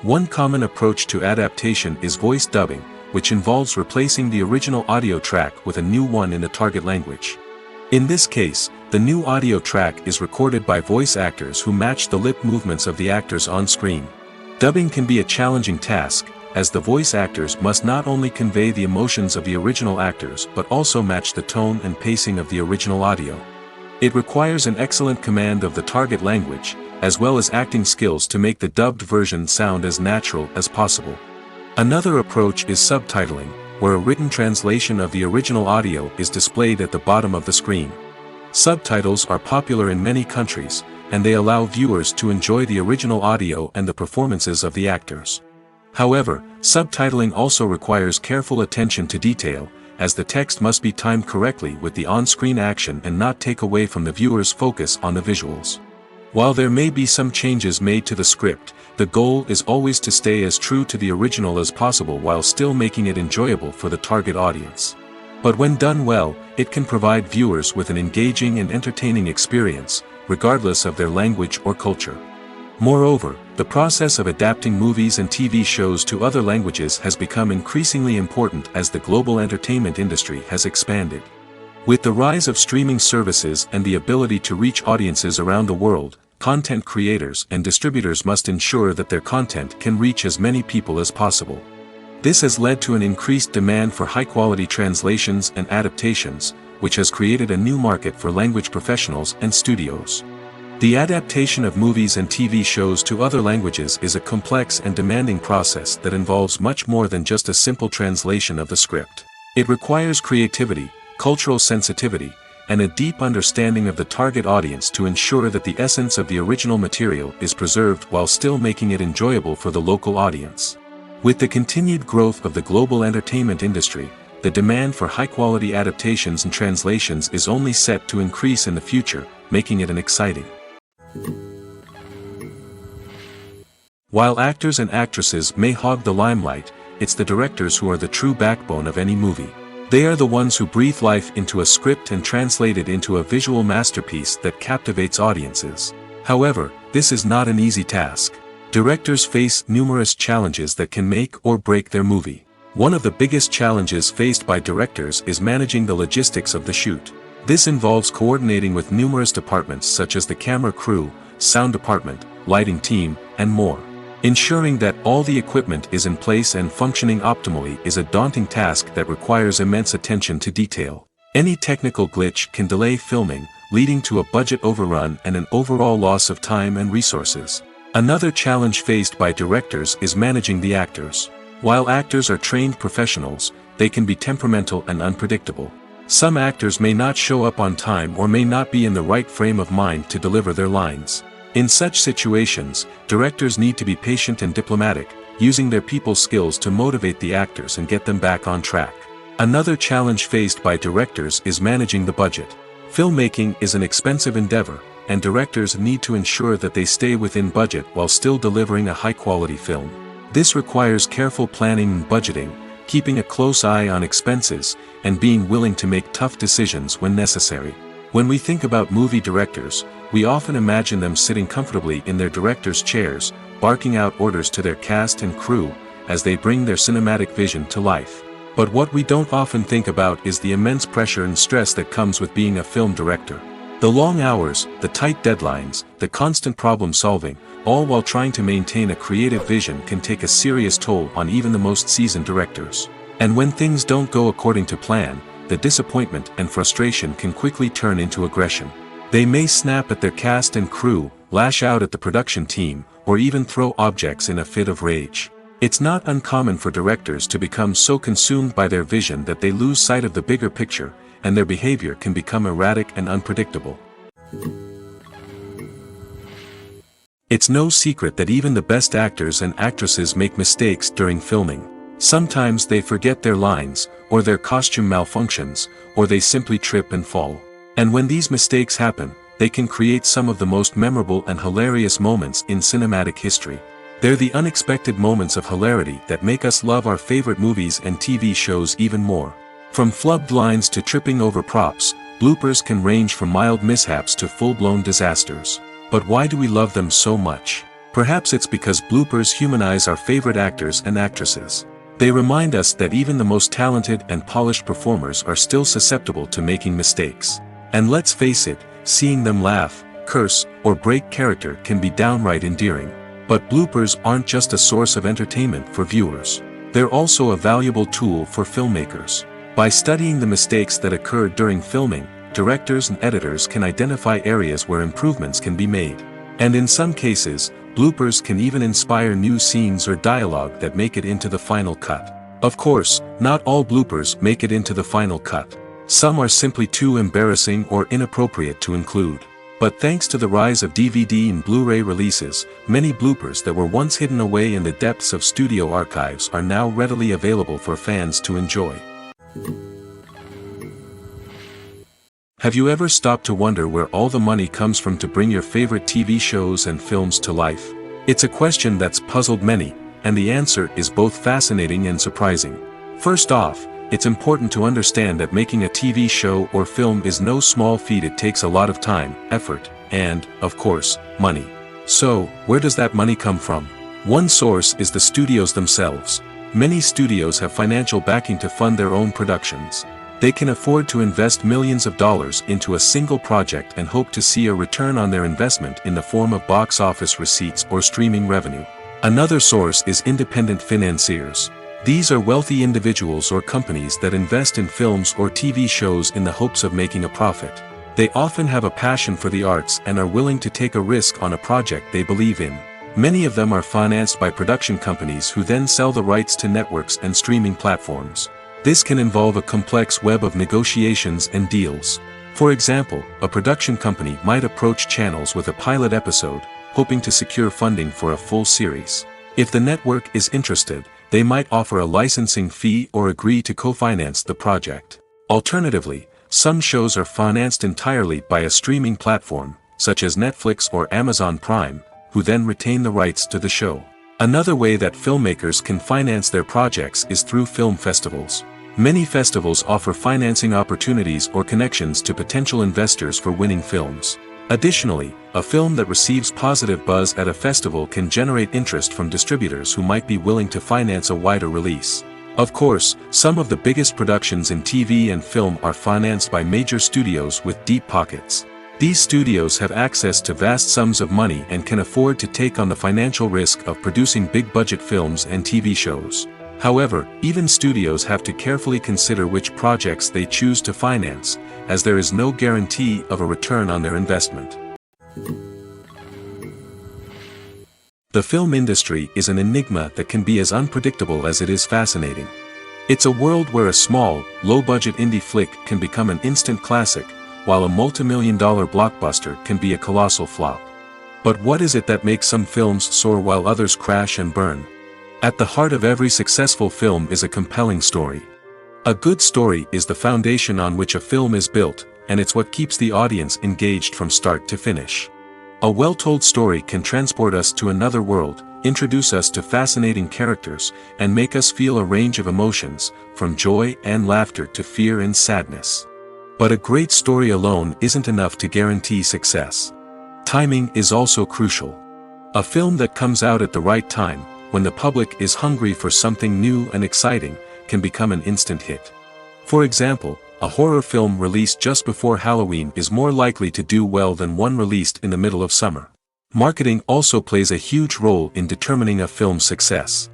One common approach to adaptation is voice dubbing, which involves replacing the original audio track with a new one in the target language. In this case, the new audio track is recorded by voice actors who match the lip movements of the actors on screen. Dubbing can be a challenging task, as the voice actors must not only convey the emotions of the original actors but also match the tone and pacing of the original audio. It requires an excellent command of the target language, as well as acting skills to make the dubbed version sound as natural as possible. Another approach is subtitling, where a written translation of the original audio is displayed at the bottom of the screen. Subtitles are popular in many countries, and they allow viewers to enjoy the original audio and the performances of the actors. However, subtitling also requires careful attention to detail, as the text must be timed correctly with the on-screen action and not take away from the viewer's focus on the visuals. While there may be some changes made to the script, the goal is always to stay as true to the original as possible while still making it enjoyable for the target audience. But when done well, it can provide viewers with an engaging and entertaining experience, regardless of their language or culture. Moreover, the process of adapting movies and TV shows to other languages has become increasingly important as the global entertainment industry has expanded. With the rise of streaming services and the ability to reach audiences around the world, content creators and distributors must ensure that their content can reach as many people as possible. This has led to an increased demand for high-quality translations and adaptations, which has created a new market for language professionals and studios. The adaptation of movies and TV shows to other languages is a complex and demanding process that involves much more than just a simple translation of the script. It requires creativity, cultural sensitivity, and a deep understanding of the target audience to ensure that the essence of the original material is preserved while still making it enjoyable for the local audience. With the continued growth of the global entertainment industry, the demand for high-quality adaptations and translations is only set to increase in the future, making it an exciting. While actors and actresses may hog the limelight, it's the directors who are the true backbone of any movie. They are the ones who breathe life into a script and translate it into a visual masterpiece that captivates audiences. However, this is not an easy task. Directors face numerous challenges that can make or break their movie. One of the biggest challenges faced by directors is managing the logistics of the shoot. This involves coordinating with numerous departments such as the camera crew, sound department, lighting team, and more. Ensuring that all the equipment is in place and functioning optimally is a daunting task that requires immense attention to detail. Any technical glitch can delay filming, leading to a budget overrun and an overall loss of time and resources. Another challenge faced by directors is managing the actors. While actors are trained professionals, they can be temperamental and unpredictable. Some actors may not show up on time or may not be in the right frame of mind to deliver their lines. In such situations, directors need to be patient and diplomatic, using their people skills to motivate the actors and get them back on track. Another challenge faced by directors is managing the budget. Filmmaking is an expensive endeavor, and directors need to ensure that they stay within budget while still delivering a high-quality film. This requires careful planning and budgeting, keeping a close eye on expenses, and being willing to make tough decisions when necessary. When we think about movie directors, we often imagine them sitting comfortably in their director's chairs, barking out orders to their cast and crew, as they bring their cinematic vision to life. But what we don't often think about is the immense pressure and stress that comes with being a film director. The long hours, the tight deadlines, the constant problem solving, all while trying to maintain a creative vision can take a serious toll on even the most seasoned directors. And when things don't go according to plan, the disappointment and frustration can quickly turn into aggression. They may snap at their cast and crew, lash out at the production team, or even throw objects in a fit of rage. It's not uncommon for directors to become so consumed by their vision that they lose sight of the bigger picture, and their behavior can become erratic and unpredictable. It's no secret that even the best actors and actresses make mistakes during filming. Sometimes they forget their lines, or their costume malfunctions, or they simply trip and fall. And when these mistakes happen, they can create some of the most memorable and hilarious moments in cinematic history. They're the unexpected moments of hilarity that make us love our favorite movies and TV shows even more. From flubbed lines to tripping over props, bloopers can range from mild mishaps to full-blown disasters. But why do we love them so much? Perhaps it's because bloopers humanize our favorite actors and actresses. They remind us that even the most talented and polished performers are still susceptible to making mistakes. And let's face it, seeing them laugh, curse, or break character can be downright endearing. But bloopers aren't just a source of entertainment for viewers. They're also a valuable tool for filmmakers. By studying the mistakes that occurred during filming, directors and editors can identify areas where improvements can be made. And in some cases, bloopers can even inspire new scenes or dialogue that make it into the final cut. Of course, not all bloopers make it into the final cut. Some are simply too embarrassing or inappropriate to include. But thanks to the rise of DVD and Blu-ray releases, many bloopers that were once hidden away in the depths of studio archives are now readily available for fans to enjoy. Have you ever stopped to wonder where all the money comes from to bring your favorite TV shows and films to life? It's a question that's puzzled many, and the answer is both fascinating and surprising. First off, it's important to understand that making a TV show or film is no small feat. It takes a lot of time, effort, and, of course, money. So, where does that money come from? One source is the studios themselves. Many studios have financial backing to fund their own productions. They can afford to invest millions of dollars into a single project and hope to see a return on their investment in the form of box office receipts or streaming revenue. Another source is independent financiers. These are wealthy individuals or companies that invest in films or TV shows in the hopes of making a profit. They often have a passion for the arts and are willing to take a risk on a project they believe in. Many of them are financed by production companies who then sell the rights to networks and streaming platforms. This can involve a complex web of negotiations and deals. For example, a production company might approach channels with a pilot episode, hoping to secure funding for a full series. If the network is interested, they might offer a licensing fee or agree to co-finance the project. Alternatively, some shows are financed entirely by a streaming platform, such as Netflix or Amazon Prime, who then retain the rights to the show. Another way that filmmakers can finance their projects is through film festivals. Many festivals offer financing opportunities or connections to potential investors for winning films. Additionally, a film that receives positive buzz at a festival can generate interest from distributors who might be willing to finance a wider release. Of course, some of the biggest productions in TV and film are financed by major studios with deep pockets. These studios have access to vast sums of money and can afford to take on the financial risk of producing big-budget films and TV shows. However, even studios have to carefully consider which projects they choose to finance, as there is no guarantee of a return on their investment. The film industry is an enigma that can be as unpredictable as it is fascinating. It's a world where a small, low-budget indie flick can become an instant classic, while a multi-million-dollar blockbuster can be a colossal flop. But what is it that makes some films soar while others crash and burn? At the heart of every successful film is a compelling story. A good story is the foundation on which a film is built, and it's what keeps the audience engaged from start to finish. A well-told story can transport us to another world, introduce us to fascinating characters, and make us feel a range of emotions, from joy and laughter to fear and sadness. But a great story alone isn't enough to guarantee success. Timing is also crucial. A film that comes out at the right time, when the public is hungry for something new and exciting, can become an instant hit. For example, a horror film released just before Halloween is more likely to do well than one released in the middle of summer. Marketing also plays a huge role in determining a film's success.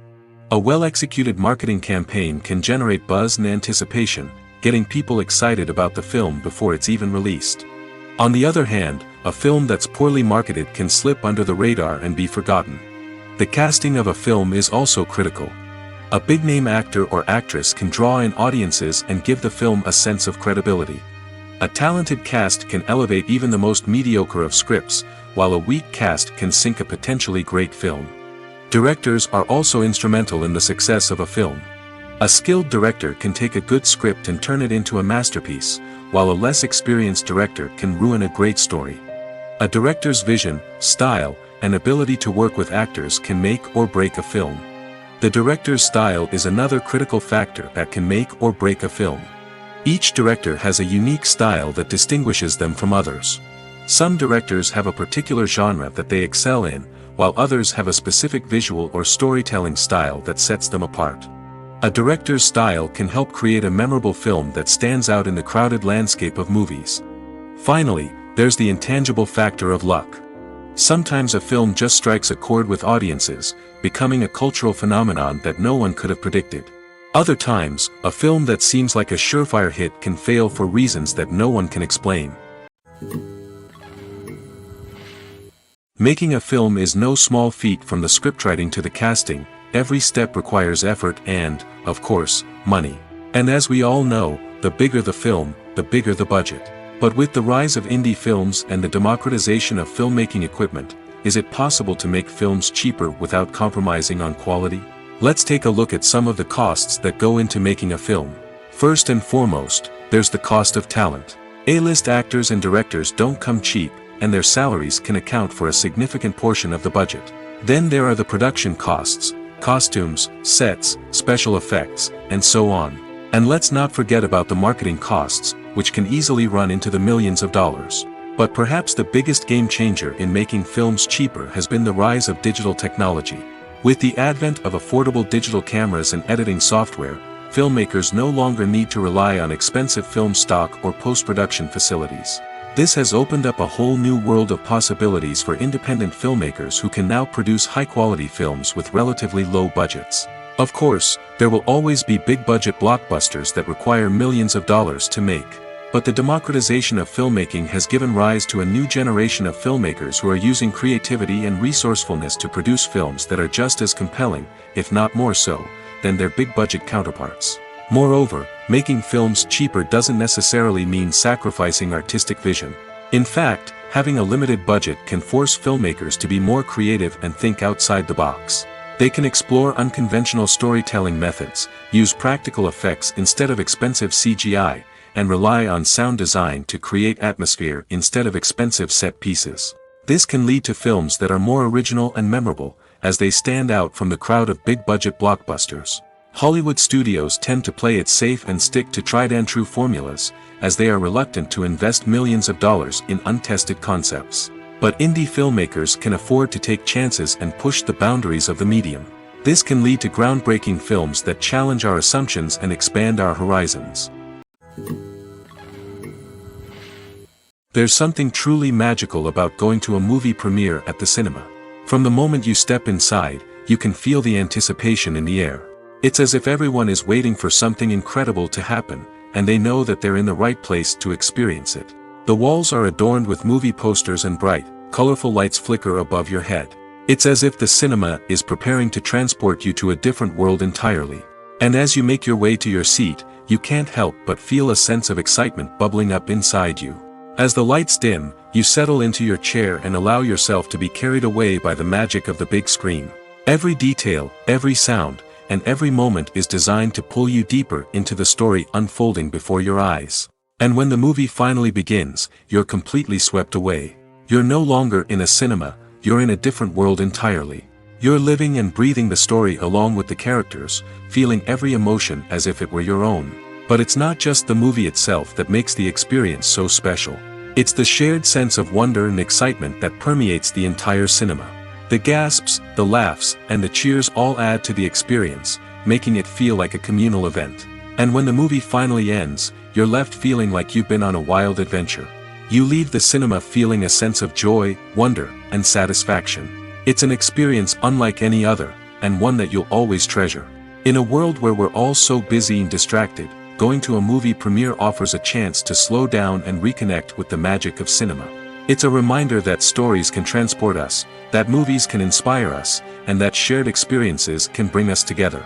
A well-executed marketing campaign can generate buzz and anticipation, getting people excited about the film before it's even released. On the other hand, a film that's poorly marketed can slip under the radar and be forgotten. The casting of a film is also critical. A big-name actor or actress can draw in audiences and give the film a sense of credibility. A talented cast can elevate even the most mediocre of scripts, while a weak cast can sink a potentially great film. Directors are also instrumental in the success of a film. A skilled director can take a good script and turn it into a masterpiece, while a less experienced director can ruin a great story. A director's vision, style, and ability to work with actors can make or break a film. The director's style is another critical factor that can make or break a film. Each director has a unique style that distinguishes them from others. Some directors have a particular genre that they excel in, while others have a specific visual or storytelling style that sets them apart. A director's style can help create a memorable film that stands out in the crowded landscape of movies. Finally, there's the intangible factor of luck. Sometimes a film just strikes a chord with audiences, becoming a cultural phenomenon that no one could have predicted. Other times, a film that seems like a surefire hit can fail for reasons that no one can explain. Making a film is no small feat. From the scriptwriting to the casting, every step requires effort and, of course, money. And as we all know, the bigger the film, the bigger the budget. But with the rise of indie films and the democratization of filmmaking equipment, is it possible to make films cheaper without compromising on quality? Let's take a look at some of the costs that go into making a film. First and foremost, there's the cost of talent. A-list actors and directors don't come cheap, and their salaries can account for a significant portion of the budget. Then there are the production costs, costumes, sets, special effects, and so on. And let's not forget about the marketing costs, which can easily run into the millions of dollars. But perhaps the biggest game changer in making films cheaper has been the rise of digital technology. With the advent of affordable digital cameras and editing software, filmmakers no longer need to rely on expensive film stock or post-production facilities. This has opened up a whole new world of possibilities for independent filmmakers who can now produce high-quality films with relatively low budgets. Of course, there will always be big-budget blockbusters that require millions of dollars to make. But the democratization of filmmaking has given rise to a new generation of filmmakers who are using creativity and resourcefulness to produce films that are just as compelling, if not more so, than their big-budget counterparts. Moreover, making films cheaper doesn't necessarily mean sacrificing artistic vision. In fact, having a limited budget can force filmmakers to be more creative and think outside the box. They can explore unconventional storytelling methods, use practical effects instead of expensive CGI, and rely on sound design to create atmosphere instead of expensive set pieces. This can lead to films that are more original and memorable, as they stand out from the crowd of big-budget blockbusters. Hollywood studios tend to play it safe and stick to tried-and-true formulas, as they are reluctant to invest millions of dollars in untested concepts. But indie filmmakers can afford to take chances and push the boundaries of the medium. This can lead to groundbreaking films that challenge our assumptions and expand our horizons. There's something truly magical about going to a movie premiere at the cinema. From the moment you step inside, you can feel the anticipation in the air. It's as if everyone is waiting for something incredible to happen, and they know that they're in the right place to experience it. The walls are adorned with movie posters and bright, colorful lights flicker above your head. It's as if the cinema is preparing to transport you to a different world entirely. And as you make your way to your seat, you can't help but feel a sense of excitement bubbling up inside you. As the lights dim, you settle into your chair and allow yourself to be carried away by the magic of the big screen. Every detail, every sound, and every moment is designed to pull you deeper into the story unfolding before your eyes. And when the movie finally begins, you're completely swept away. You're no longer in a cinema, you're in a different world entirely. You're living and breathing the story along with the characters, feeling every emotion as if it were your own. But it's not just the movie itself that makes the experience so special. It's the shared sense of wonder and excitement that permeates the entire cinema. The gasps, the laughs, and the cheers all add to the experience, making it feel like a communal event. And when the movie finally ends, you're left feeling like you've been on a wild adventure. You leave the cinema feeling a sense of joy, wonder, and satisfaction. It's an experience unlike any other, and one that you'll always treasure. In a world where we're all so busy and distracted, going to a movie premiere offers a chance to slow down and reconnect with the magic of cinema. It's a reminder that stories can transport us, that movies can inspire us, and that shared experiences can bring us together.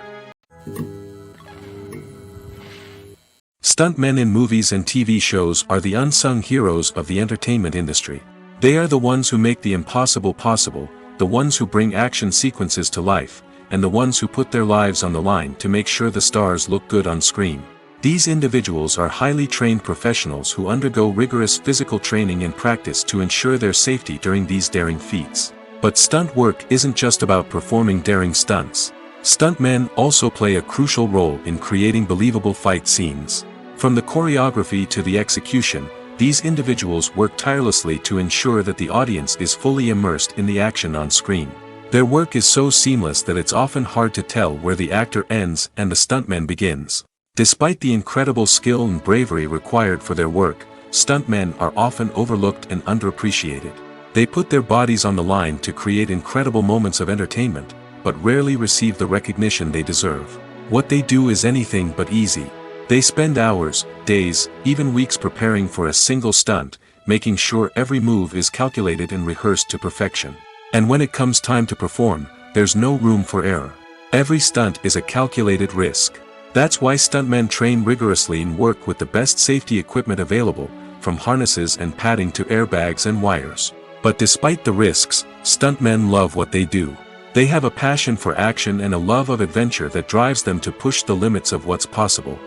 Stuntmen in movies and TV shows are the unsung heroes of the entertainment industry. They are the ones who make the impossible possible, the ones who bring action sequences to life, and the ones who put their lives on the line to make sure the stars look good on screen. These individuals are highly trained professionals who undergo rigorous physical training and practice to ensure their safety during these daring feats. But stunt work isn't just about performing daring stunts. Stuntmen also play a crucial role in creating believable fight scenes. From the choreography to the execution, these individuals work tirelessly to ensure that the audience is fully immersed in the action on screen. Their work is so seamless that it's often hard to tell where the actor ends and the stuntman begins. Despite the incredible skill and bravery required for their work, stuntmen are often overlooked and underappreciated. They put their bodies on the line to create incredible moments of entertainment, but rarely receive the recognition they deserve. What they do is anything but easy. They spend hours, days, even weeks preparing for a single stunt, making sure every move is calculated and rehearsed to perfection. And when it comes time to perform, there's no room for error. Every stunt is a calculated risk. That's why stuntmen train rigorously and work with the best safety equipment available, from harnesses and padding to airbags and wires. But despite the risks, stuntmen love what they do. They have a passion for action and a love of adventure that drives them to push the limits of what's possible.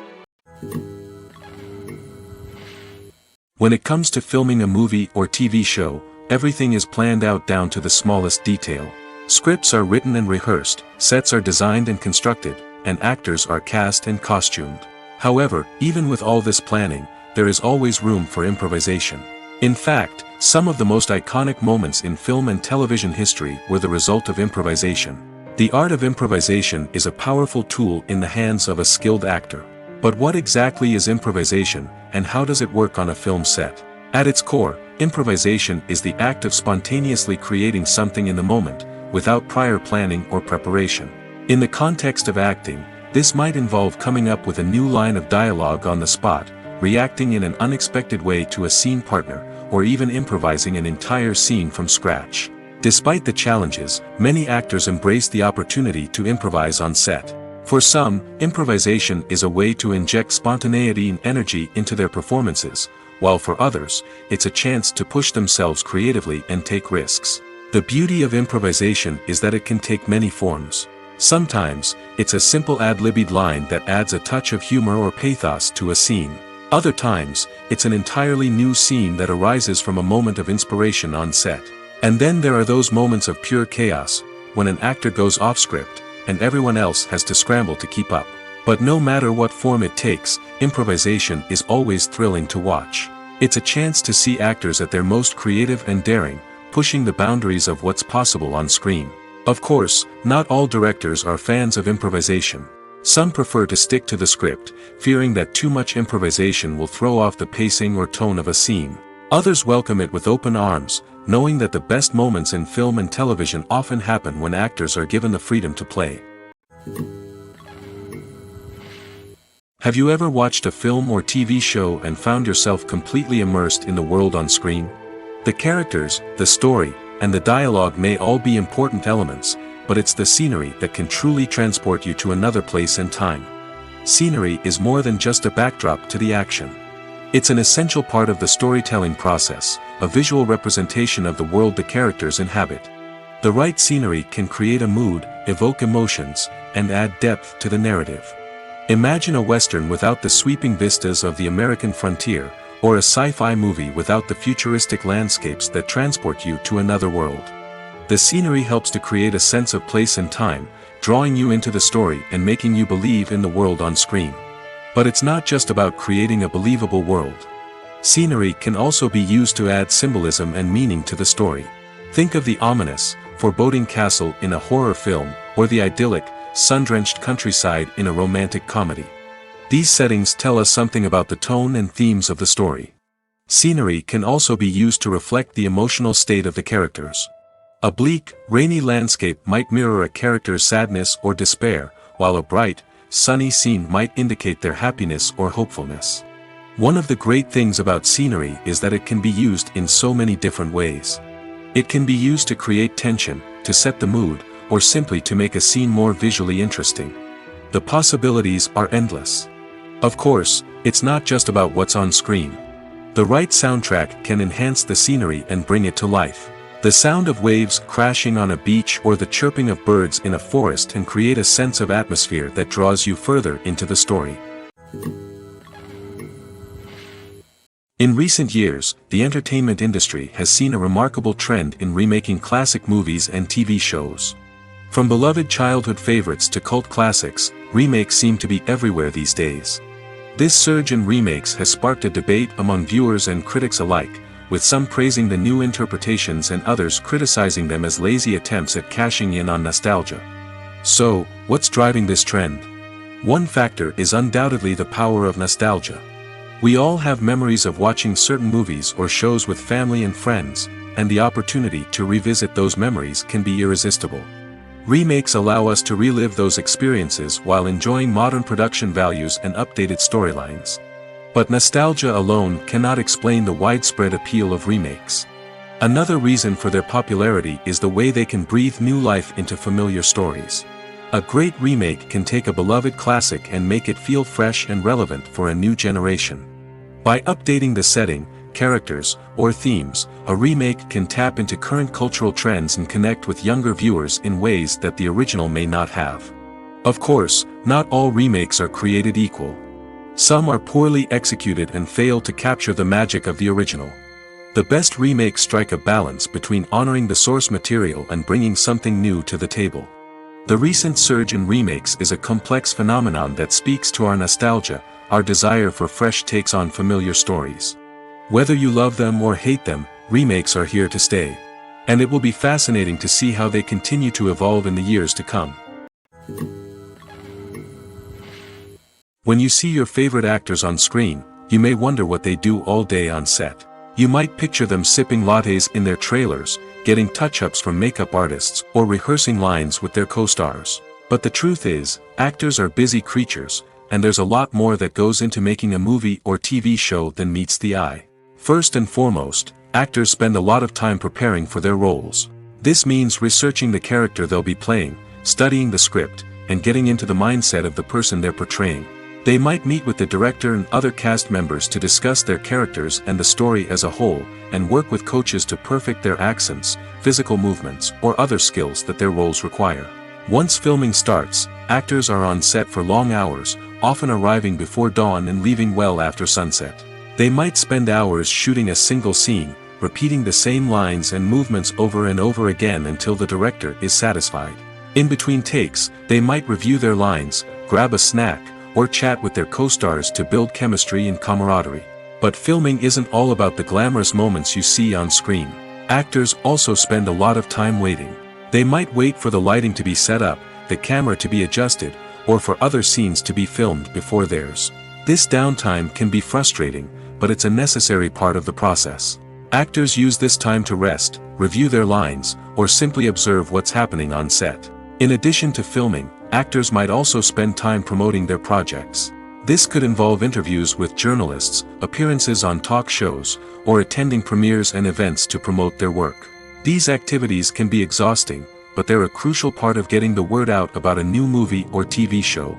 When it comes to filming a movie or TV show, everything is planned out down to the smallest detail. Scripts are written and rehearsed, sets are designed and constructed, and actors are cast and costumed. However, even with all this planning, there is always room for improvisation. In fact, some of the most iconic moments in film and television history were the result of improvisation. The art of improvisation is a powerful tool in the hands of a skilled actor. But what exactly is improvisation, and how does it work on a film set? At its core, improvisation is the act of spontaneously creating something in the moment, without prior planning or preparation. In the context of acting, this might involve coming up with a new line of dialogue on the spot, reacting in an unexpected way to a scene partner, or even improvising an entire scene from scratch. Despite the challenges, many actors embrace the opportunity to improvise on set. For some, improvisation is a way to inject spontaneity and energy into their performances, while for others, it's a chance to push themselves creatively and take risks. The beauty of improvisation is that it can take many forms. Sometimes, it's a simple ad-libbed line that adds a touch of humor or pathos to a scene. Other times, it's an entirely new scene that arises from a moment of inspiration on set. And then there are those moments of pure chaos, when an actor goes off script, and everyone else has to scramble to keep up. But no matter what form it takes, improvisation is always thrilling to watch. It's a chance to see actors at their most creative and daring, pushing the boundaries of what's possible on screen. Of course, not all directors are fans of improvisation. Some prefer to stick to the script, fearing that too much improvisation will throw off the pacing or tone of a scene. Others welcome it with open arms, knowing that the best moments in film and television often happen when actors are given the freedom to play. Have you ever watched a film or TV show and found yourself completely immersed in the world on screen? The characters, the story, and the dialogue may all be important elements, but it's the scenery that can truly transport you to another place and time. Scenery is more than just a backdrop to the action. It's an essential part of the storytelling process, a visual representation of the world the characters inhabit. The right scenery can create a mood, evoke emotions, and add depth to the narrative. Imagine a Western without the sweeping vistas of the American frontier, or a sci-fi movie without the futuristic landscapes that transport you to another world. The scenery helps to create a sense of place and time, drawing you into the story and making you believe in the world on screen. But it's not just about creating a believable world. Scenery can also be used to add symbolism and meaning to the story. Think of the ominous, foreboding castle in a horror film, or the idyllic, sun-drenched countryside in a romantic comedy. These settings tell us something about the tone and themes of the story. Scenery can also be used to reflect the emotional state of the characters. A bleak, rainy landscape might mirror a character's sadness or despair, while a bright, sunny scene might indicate their happiness or hopefulness. One of the great things about scenery is that it can be used in so many different ways. It can be used to create tension, to set the mood, or simply to make a scene more visually interesting. The possibilities are endless. Of course, it's not just about what's on screen. The right soundtrack can enhance the scenery and bring it to life. The sound of waves crashing on a beach or the chirping of birds in a forest can create a sense of atmosphere that draws you further into the story. In recent years, the entertainment industry has seen a remarkable trend in remaking classic movies and TV shows. From beloved childhood favorites to cult classics, remakes seem to be everywhere these days. This surge in remakes has sparked a debate among viewers and critics alike, with some praising the new interpretations and others criticizing them as lazy attempts at cashing in on nostalgia. So, what's driving this trend? One factor is undoubtedly the power of nostalgia. We all have memories of watching certain movies or shows with family and friends, and the opportunity to revisit those memories can be irresistible. Remakes allow us to relive those experiences while enjoying modern production values and updated storylines. But nostalgia alone cannot explain the widespread appeal of remakes. Another reason for their popularity is the way they can breathe new life into familiar stories. A great remake can take a beloved classic and make it feel fresh and relevant for a new generation. By updating the setting, characters, or themes, a remake can tap into current cultural trends and connect with younger viewers in ways that the original may not have. Of course, not all remakes are created equal. Some are poorly executed and fail to capture the magic of the original. The best remakes strike a balance between honoring the source material and bringing something new to the table. The recent surge in remakes is a complex phenomenon that speaks to our nostalgia, our desire for fresh takes on familiar stories. Whether you love them or hate them, remakes are here to stay. And it will be fascinating to see how they continue to evolve in the years to come. When you see your favorite actors on screen, you may wonder what they do all day on set. You might picture them sipping lattes in their trailers, getting touch-ups from makeup artists, or rehearsing lines with their co-stars. But the truth is, actors are busy creatures, and there's a lot more that goes into making a movie or TV show than meets the eye. First and foremost, actors spend a lot of time preparing for their roles. This means researching the character they'll be playing, studying the script, and getting into the mindset of the person they're portraying. They might meet with the director and other cast members to discuss their characters and the story as a whole, and work with coaches to perfect their accents, physical movements, or other skills that their roles require. Once filming starts, actors are on set for long hours, often arriving before dawn and leaving well after sunset. They might spend hours shooting a single scene, repeating the same lines and movements over and over again until the director is satisfied. In between takes, they might review their lines, grab a snack, or chat with their co-stars to build chemistry and camaraderie. But filming isn't all about the glamorous moments you see on screen. Actors also spend a lot of time waiting. They might wait for the lighting to be set up, the camera to be adjusted, or for other scenes to be filmed before theirs. This downtime can be frustrating, but it's a necessary part of the process. Actors use this time to rest, review their lines, or simply observe what's happening on set. In addition to filming, actors might also spend time promoting their projects. This could involve interviews with journalists, appearances on talk shows, or attending premieres and events to promote their work. These activities can be exhausting, but they're a crucial part of getting the word out about a new movie or TV show.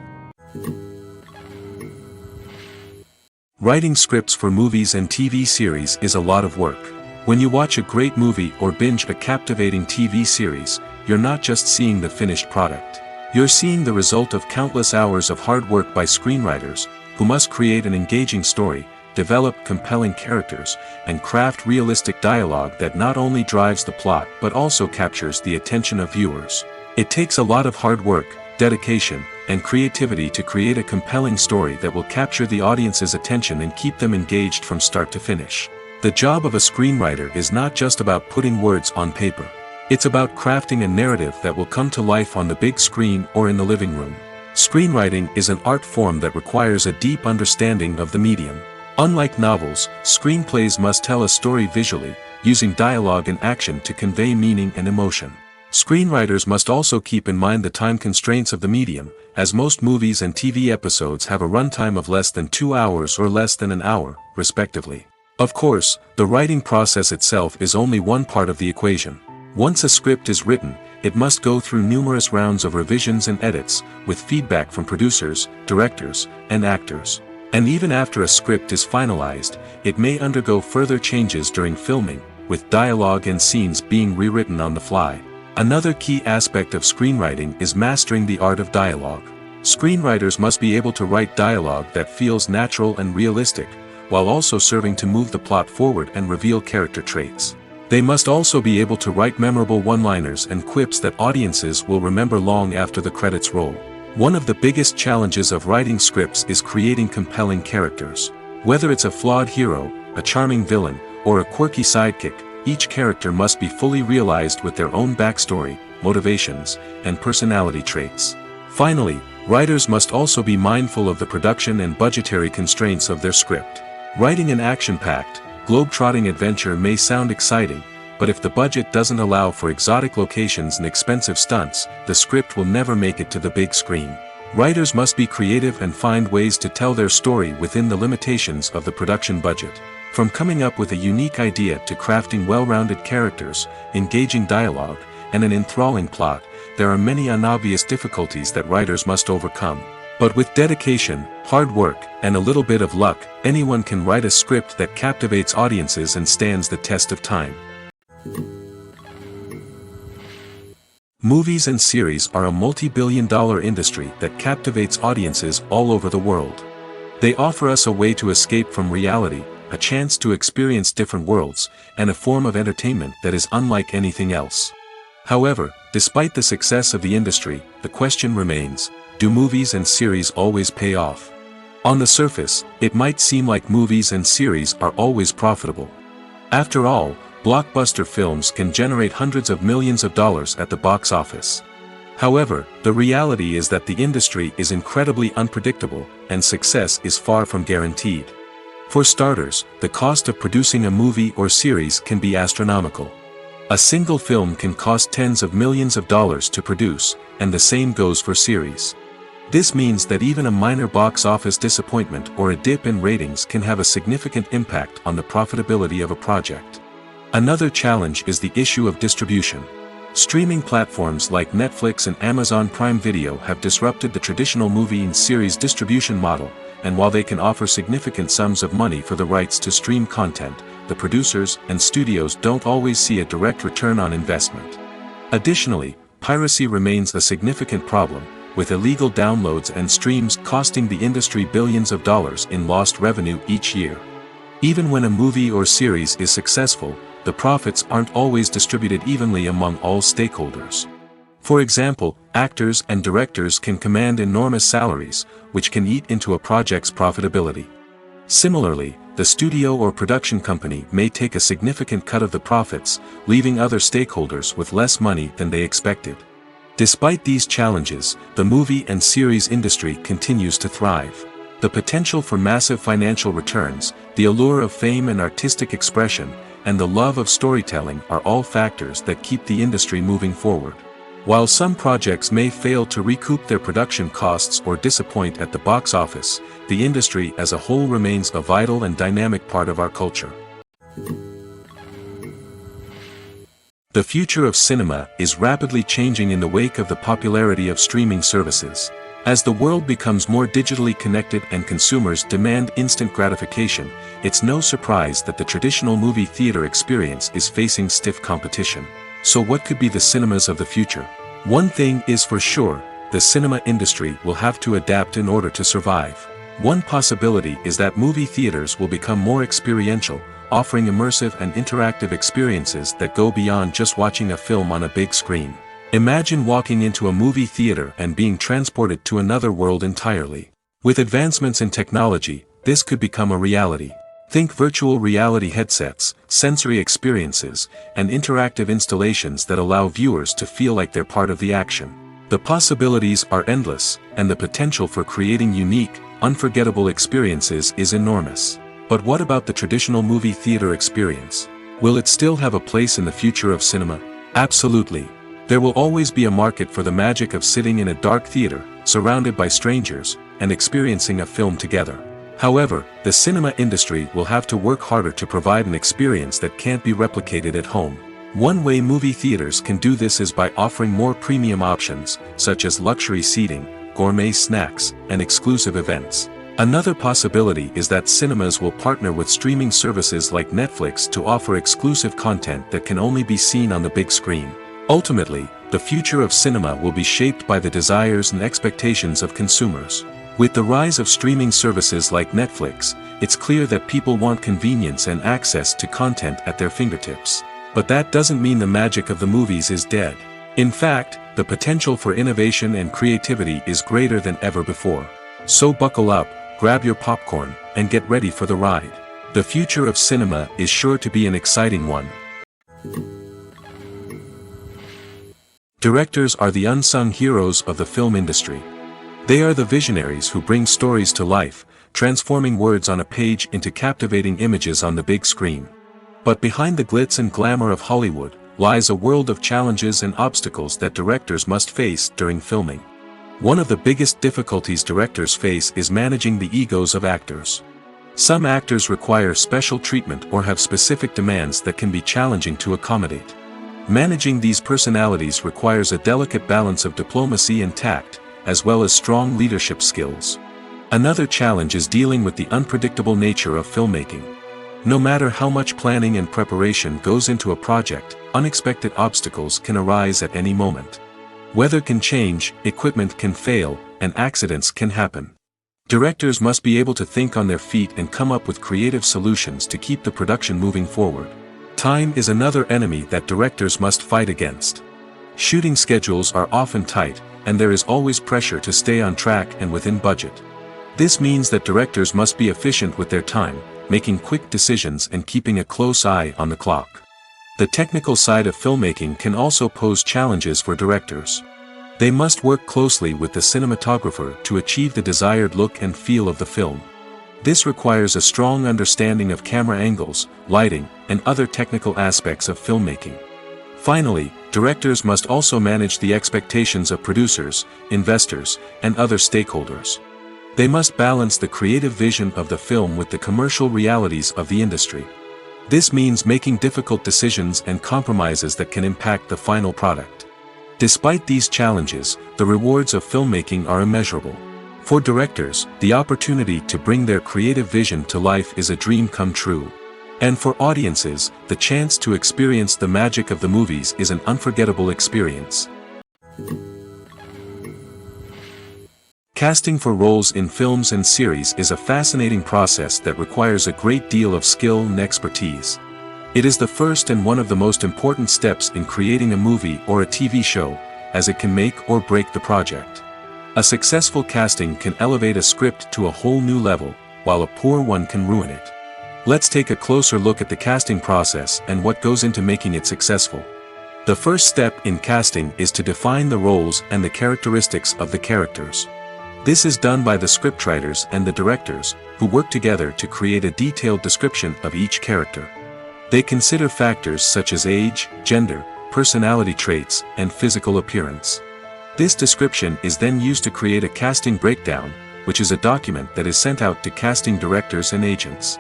Writing scripts for movies and TV series is a lot of work. When you watch a great movie or binge a captivating TV series, you're not just seeing the finished product. You're seeing the result of countless hours of hard work by screenwriters, who must create an engaging story, develop compelling characters, and craft realistic dialogue that not only drives the plot but also captures the attention of viewers. It takes a lot of hard work, dedication, and creativity to create a compelling story that will capture the audience's attention and keep them engaged from start to finish. The job of a screenwriter is not just about putting words on paper. It's about crafting a narrative that will come to life on the big screen or in the living room. Screenwriting is an art form that requires a deep understanding of the medium. Unlike novels, screenplays must tell a story visually, using dialogue and action to convey meaning and emotion. Screenwriters must also keep in mind the time constraints of the medium, as most movies and TV episodes have a runtime of less than 2 hours or less than an hour, respectively. Of course, the writing process itself is only one part of the equation. Once a script is written, it must go through numerous rounds of revisions and edits, with feedback from producers, directors, and actors. And even after a script is finalized, it may undergo further changes during filming, with dialogue and scenes being rewritten on the fly. Another key aspect of screenwriting is mastering the art of dialogue. Screenwriters must be able to write dialogue that feels natural and realistic, while also serving to move the plot forward and reveal character traits. They must also be able to write memorable one-liners and quips that audiences will remember long after the credits roll. One of the biggest challenges of writing scripts is creating compelling characters. Whether it's a flawed hero, a charming villain, or a quirky sidekick, each character must be fully realized with their own backstory, motivations, and personality traits. Finally, writers must also be mindful of the production and budgetary constraints of their script. Writing an action-packed, globe-trotting adventure may sound exciting, but if the budget doesn't allow for exotic locations and expensive stunts, the script will never make it to the big screen. Writers must be creative and find ways to tell their story within the limitations of the production budget. From coming up with a unique idea to crafting well-rounded characters, engaging dialogue, and an enthralling plot, there are many unobvious difficulties that writers must overcome. But with dedication, hard work, and a little bit of luck, anyone can write a script that captivates audiences and stands the test of time. Movies and series are a multi-billion-dollar industry that captivates audiences all over the world. They offer us a way to escape from reality, a chance to experience different worlds, and a form of entertainment that is unlike anything else. However, despite the success of the industry, the question remains, do movies and series always pay off? On the surface, it might seem like movies and series are always profitable. After all, blockbuster films can generate hundreds of millions of dollars at the box office. However, the reality is that the industry is incredibly unpredictable, and success is far from guaranteed. For starters, the cost of producing a movie or series can be astronomical. A single film can cost tens of millions of dollars to produce, and the same goes for series. This means that even a minor box office disappointment or a dip in ratings can have a significant impact on the profitability of a project. Another challenge is the issue of distribution. Streaming platforms like Netflix and Amazon Prime Video have disrupted the traditional movie and series distribution model, and while they can offer significant sums of money for the rights to stream content, the producers and studios don't always see a direct return on investment. Additionally, piracy remains a significant problem, with illegal downloads and streams costing the industry billions of dollars in lost revenue each year. Even when a movie or series is successful, the profits aren't always distributed evenly among all stakeholders. For example, actors and directors can command enormous salaries, which can eat into a project's profitability. Similarly, the studio or production company may take a significant cut of the profits, leaving other stakeholders with less money than they expected. Despite these challenges, the movie and series industry continues to thrive. The potential for massive financial returns, the allure of fame and artistic expression, and the love of storytelling are all factors that keep the industry moving forward. While some projects may fail to recoup their production costs or disappoint at the box office, the industry as a whole remains a vital and dynamic part of our culture. The future of cinema is rapidly changing in the wake of the popularity of streaming services. As the world becomes more digitally connected and consumers demand instant gratification, it's no surprise that the traditional movie theater experience is facing stiff competition. So what could be the cinemas of the future? One thing is for sure, the cinema industry will have to adapt in order to survive. One possibility is that movie theaters will become more experiential, offering immersive and interactive experiences that go beyond just watching a film on a big screen. Imagine walking into a movie theater and being transported to another world entirely. With advancements in technology, this could become a reality. Think virtual reality headsets, sensory experiences, and interactive installations that allow viewers to feel like they're part of the action. The possibilities are endless, and the potential for creating unique, unforgettable experiences is enormous. But what about the traditional movie theater experience? Will it still have a place in the future of cinema? Absolutely. There will always be a market for the magic of sitting in a dark theater, surrounded by strangers, and experiencing a film together. However, the cinema industry will have to work harder to provide an experience that can't be replicated at home. One way movie theaters can do this is by offering more premium options, such as luxury seating, gourmet snacks, and exclusive events. Another possibility is that cinemas will partner with streaming services like Netflix to offer exclusive content that can only be seen on the big screen. Ultimately, the future of cinema will be shaped by the desires and expectations of consumers. With the rise of streaming services like Netflix, it's clear that people want convenience and access to content at their fingertips. But that doesn't mean the magic of the movies is dead. In fact, the potential for innovation and creativity is greater than ever before. So buckle up, grab your popcorn, and get ready for the ride. The future of cinema is sure to be an exciting one. Directors are the unsung heroes of the film industry. They are the visionaries who bring stories to life, transforming words on a page into captivating images on the big screen. But behind the glitz and glamour of Hollywood, lies a world of challenges and obstacles that directors must face during filming. One of the biggest difficulties directors face is managing the egos of actors. Some actors require special treatment or have specific demands that can be challenging to accommodate. Managing these personalities requires a delicate balance of diplomacy and tact, as well as strong leadership skills. Another challenge is dealing with the unpredictable nature of filmmaking. No matter how much planning and preparation goes into a project, unexpected obstacles can arise at any moment. Weather can change, equipment can fail, and accidents can happen. Directors must be able to think on their feet and come up with creative solutions to keep the production moving forward. Time is another enemy that directors must fight against. Shooting schedules are often tight, and there is always pressure to stay on track and within budget. This means that directors must be efficient with their time, making quick decisions and keeping a close eye on the clock. The technical side of filmmaking can also pose challenges for directors. They must work closely with the cinematographer to achieve the desired look and feel of the film. This requires a strong understanding of camera angles, lighting, and other technical aspects of filmmaking. Finally, directors must also manage the expectations of producers, investors, and other stakeholders. They must balance the creative vision of the film with the commercial realities of the industry. This means making difficult decisions and compromises that can impact the final product. Despite these challenges, the rewards of filmmaking are immeasurable. For directors, the opportunity to bring their creative vision to life is a dream come true. And for audiences, the chance to experience the magic of the movies is an unforgettable experience. Casting for roles in films and series is a fascinating process that requires a great deal of skill and expertise. It is the first and one of the most important steps in creating a movie or a TV show, as it can make or break the project. A successful casting can elevate a script to a whole new level, while a poor one can ruin it. Let's take a closer look at the casting process and what goes into making it successful. The first step in casting is to define the roles and the characteristics of the characters. This is done by the scriptwriters and the directors, who work together to create a detailed description of each character. They consider factors such as age, gender, personality traits, and physical appearance. This description is then used to create a casting breakdown, which is a document that is sent out to casting directors and agents.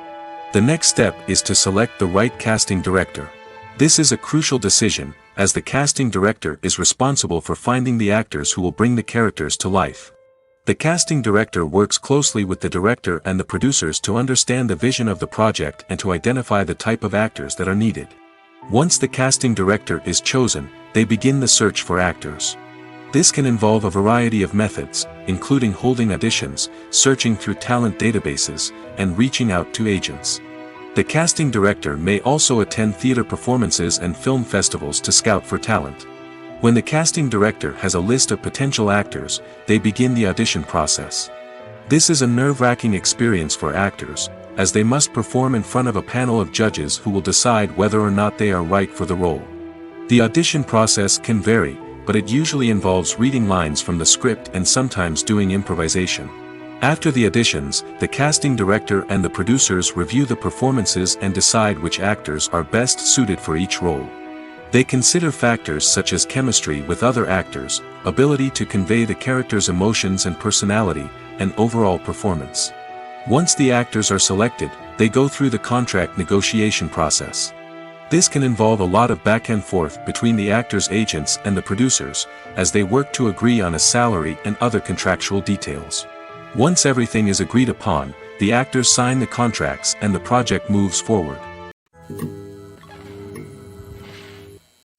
The next step is to select the right casting director. This is a crucial decision, as the casting director is responsible for finding the actors who will bring the characters to life. The casting director works closely with the director and the producers to understand the vision of the project and to identify the type of actors that are needed. Once the casting director is chosen, they begin the search for actors. This can involve a variety of methods, including holding auditions, searching through talent databases, and reaching out to agents. The casting director may also attend theater performances and film festivals to scout for talent. When the casting director has a list of potential actors, they begin the audition process. This is a nerve-wracking experience for actors, as they must perform in front of a panel of judges who will decide whether or not they are right for the role. The audition process can vary, but it usually involves reading lines from the script and sometimes doing improvisation. After the auditions, the casting director and the producers review the performances and decide which actors are best suited for each role. They consider factors such as chemistry with other actors, ability to convey the character's emotions and personality, and overall performance. Once the actors are selected, they go through the contract negotiation process. This can involve a lot of back and forth between the actors' agents and the producers, as they work to agree on a salary and other contractual details. Once everything is agreed upon, the actors sign the contracts and the project moves forward.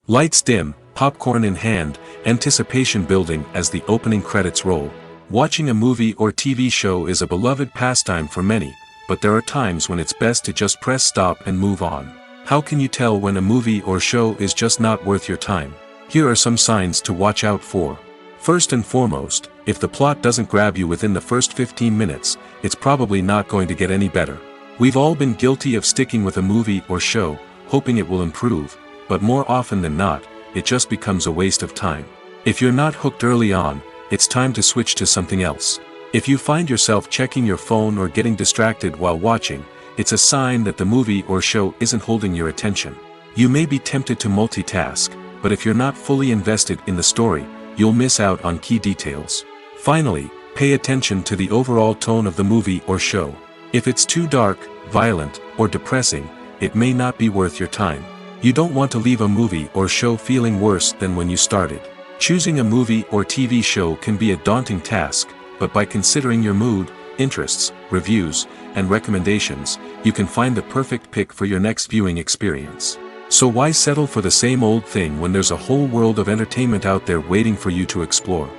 Lights dim, popcorn in hand, anticipation building as the opening credits roll. Watching a movie or TV show is a beloved pastime for many, but there are times when it's best to just press stop and move on. How can you tell when a movie or show is just not worth your time? Here are some signs to watch out for. First and foremost, if the plot doesn't grab you within the first 15 minutes, it's probably not going to get any better. We've all been guilty of sticking with a movie or show, hoping it will improve, but more often than not, it just becomes a waste of time. If you're not hooked early on, it's time to switch to something else. If you find yourself checking your phone or getting distracted while watching, it's a sign that the movie or show isn't holding your attention. You may be tempted to multitask, but if you're not fully invested in the story, you'll miss out on key details. Finally, pay attention to the overall tone of the movie or show. If it's too dark, violent, or depressing, it may not be worth your time. You don't want to leave a movie or show feeling worse than when you started. Choosing a movie or TV show can be a daunting task, but by considering your mood, interests, reviews, and recommendations, you can find the perfect pick for your next viewing experience. So why settle for the same old thing when there's a whole world of entertainment out there waiting for you to explore?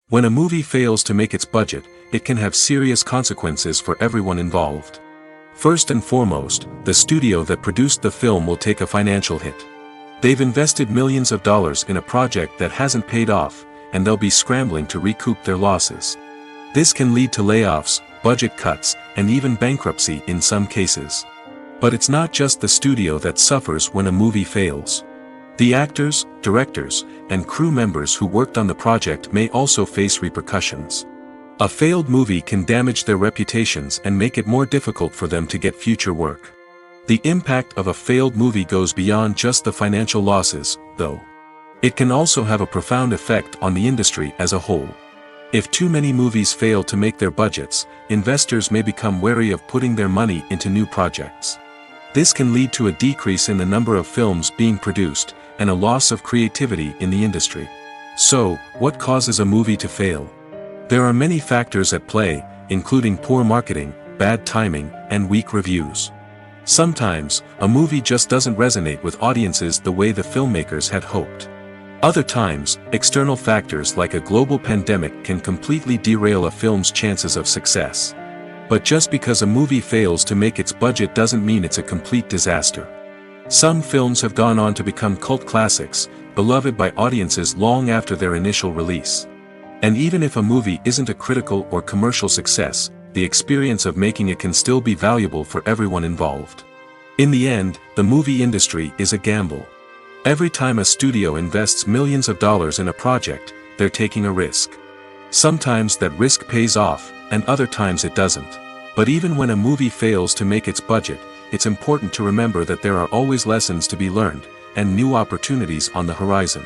When a movie fails to make its budget, it can have serious consequences for everyone involved. First and foremost, the studio that produced the film will take a financial hit. They've invested millions of dollars in a project that hasn't paid off, and they'll be scrambling to recoup their losses. This can lead to layoffs, budget cuts, and even bankruptcy in some cases. But it's not just the studio that suffers when a movie fails. The actors, directors, and crew members who worked on the project may also face repercussions. A failed movie can damage their reputations and make it more difficult for them to get future work. The impact of a failed movie goes beyond just the financial losses, though. It can also have a profound effect on the industry as a whole. If too many movies fail to make their budgets, investors may become wary of putting their money into new projects. This can lead to a decrease in the number of films being produced, and a loss of creativity in the industry. So, what causes a movie to fail? There are many factors at play, including poor marketing, bad timing, and weak reviews. Sometimes, a movie just doesn't resonate with audiences the way the filmmakers had hoped. Other times, external factors like a global pandemic can completely derail a film's chances of success. But just because a movie fails to make its budget doesn't mean it's a complete disaster. Some films have gone on to become cult classics, beloved by audiences long after their initial release. And even if a movie isn't a critical or commercial success, the experience of making it can still be valuable for everyone involved. In the end, the movie industry is a gamble. Every time a studio invests millions of dollars in a project, they're taking a risk. Sometimes that risk pays off, and other times it doesn't. But even when a movie fails to make its budget, it's important to remember that there are always lessons to be learned, and new opportunities on the horizon.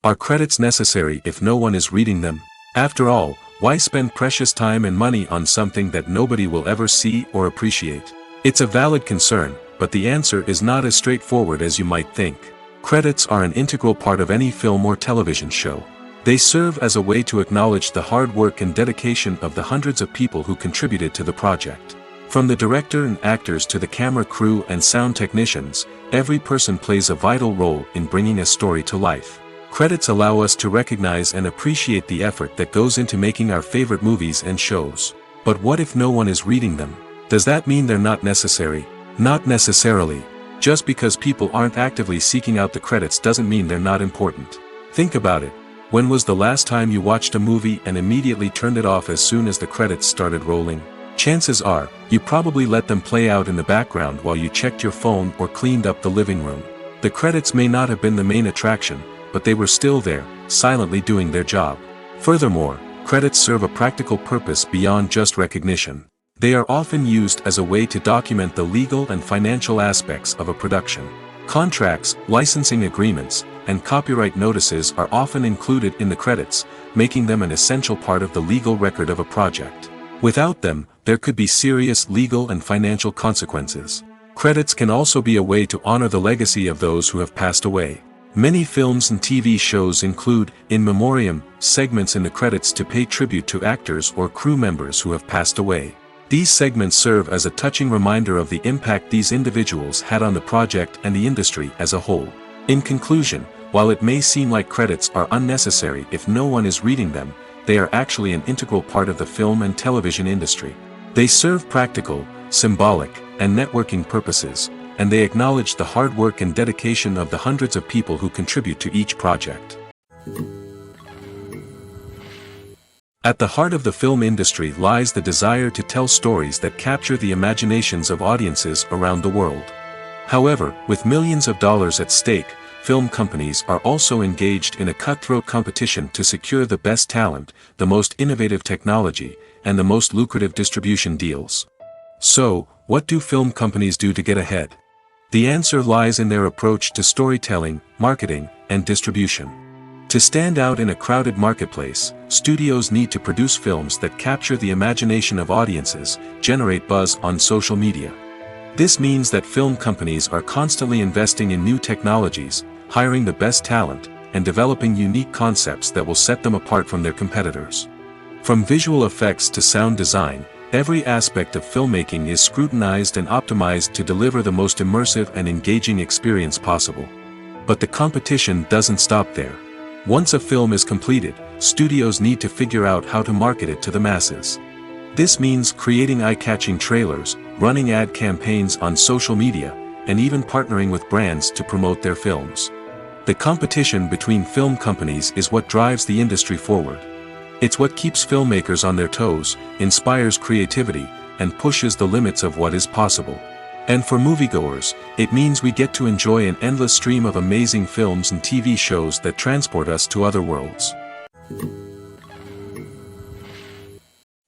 Are credits necessary if no one is reading them? After all, Why spend precious time and money on something that nobody will ever see or appreciate? It's a valid concern, but the answer is not as straightforward as you might think. Credits are an integral part of any film or television show. They serve as a way to acknowledge the hard work and dedication of the hundreds of people who contributed to the project. From the director and actors to the camera crew and sound technicians, every person plays a vital role in bringing a story to life. Credits allow us to recognize and appreciate the effort that goes into making our favorite movies and shows. But what if no one is reading them? Does that mean they're not necessary? Not necessarily. Just because people aren't actively seeking out the credits doesn't mean they're not important. Think about it. When was the last time you watched a movie and immediately turned it off as soon as the credits started rolling? Chances are, you probably let them play out in the background while you checked your phone or cleaned up the living room. The credits may not have been the main attraction, but they were still there, silently doing their job. Furthermore, credits serve a practical purpose beyond just recognition. They are often used as a way to document the legal and financial aspects of a production. Contracts, licensing agreements, and copyright notices are often included in the credits, making them an essential part of the legal record of a project. Without them, there could be serious legal and financial consequences. Credits can also be a way to honor the legacy of those who have passed away. Many films and TV shows include, in memoriam, segments in the credits to pay tribute to actors or crew members who have passed away. These segments serve as a touching reminder of the impact these individuals had on the project and the industry as a whole. In conclusion, while it may seem like credits are unnecessary if no one is reading them, they are actually an integral part of the film and television industry. They serve practical, symbolic, and networking purposes, and they acknowledge the hard work and dedication of the hundreds of people who contribute to each project. At the heart of the film industry lies the desire to tell stories that capture the imaginations of audiences around the world. However, with millions of dollars at stake, film companies are also engaged in a cutthroat competition to secure the best talent, the most innovative technology, and the most lucrative distribution deals. So, what do film companies do to get ahead? The answer lies in their approach to storytelling, marketing, and distribution. To stand out in a crowded marketplace, studios need to produce films that capture the imagination of audiences, generate buzz on social media. This means that film companies are constantly investing in new technologies, hiring the best talent, and developing unique concepts that will set them apart from their competitors. From visual effects to sound design, every aspect of filmmaking is scrutinized and optimized to deliver the most immersive and engaging experience possible. But the competition doesn't stop there. Once a film is completed, studios need to figure out how to market it to the masses. This means creating eye-catching trailers, running ad campaigns on social media, and even partnering with brands to promote their films. The competition between film companies is what drives the industry forward. It's what keeps filmmakers on their toes, inspires creativity, and pushes the limits of what is possible. And for moviegoers, it means we get to enjoy an endless stream of amazing films and TV shows that transport us to other worlds.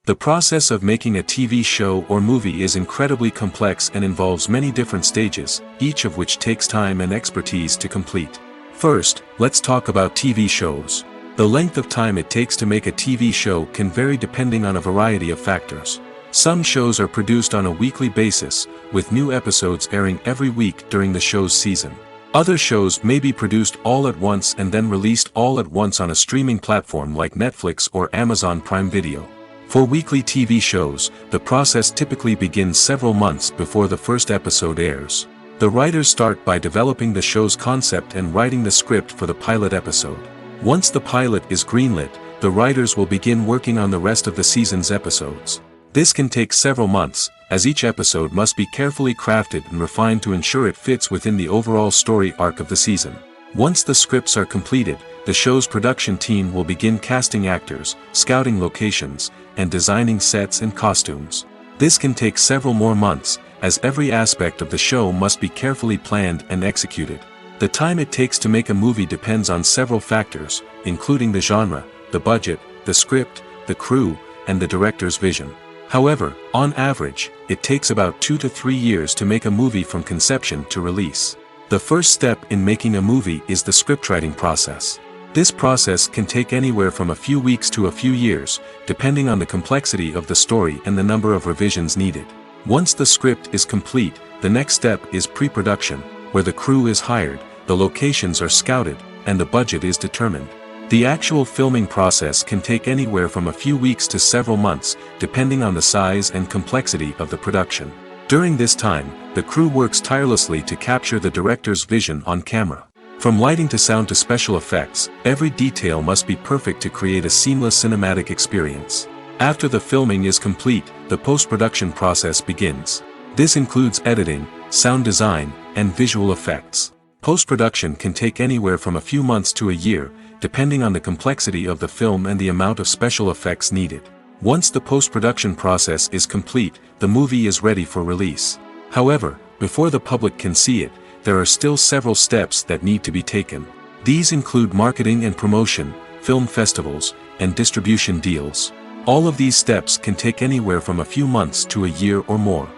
The process of making a TV show or movie is incredibly complex and involves many different stages, each of which takes time and expertise to complete. First, let's talk about TV shows. The length of time it takes to make a TV show can vary depending on a variety of factors. Some shows are produced on a weekly basis, with new episodes airing every week during the show's season. Other shows may be produced all at once and then released all at once on a streaming platform like Netflix or Amazon Prime Video. For weekly TV shows, the process typically begins several months before the first episode airs. The writers start by developing the show's concept and writing the script for the pilot episode. Once the pilot is greenlit, the writers will begin working on the rest of the season's episodes. This can take several months, as each episode must be carefully crafted and refined to ensure it fits within the overall story arc of the season. Once the scripts are completed, the show's production team will begin casting actors, scouting locations, and designing sets and costumes. This can take several more months, as every aspect of the show must be carefully planned and executed. The time it takes to make a movie depends on several factors, including the genre, the budget, the script, the crew, and the director's vision. However, on average, it takes about 2 to 3 years to make a movie from conception to release. The first step in making a movie is the scriptwriting process. This process can take anywhere from a few weeks to a few years, depending on the complexity of the story and the number of revisions needed. Once the script is complete, the next step is pre-production, where the crew is hired, the locations are scouted, and the budget is determined. The actual filming process can take anywhere from a few weeks to several months, depending on the size and complexity of the production. During this time, the crew works tirelessly to capture the director's vision on camera. From lighting to sound to special effects, every detail must be perfect to create a seamless cinematic experience. After the filming is complete, the post-production process begins. This includes editing, sound design, and visual effects. Post-production can take anywhere from a few months to a year, depending on the complexity of the film and the amount of special effects needed. Once the post-production process is complete, the movie is ready for release. However, before the public can see it, there are still several steps that need to be taken. These include marketing and promotion, film festivals, and distribution deals. All of these steps can take anywhere from a few months to a year or more.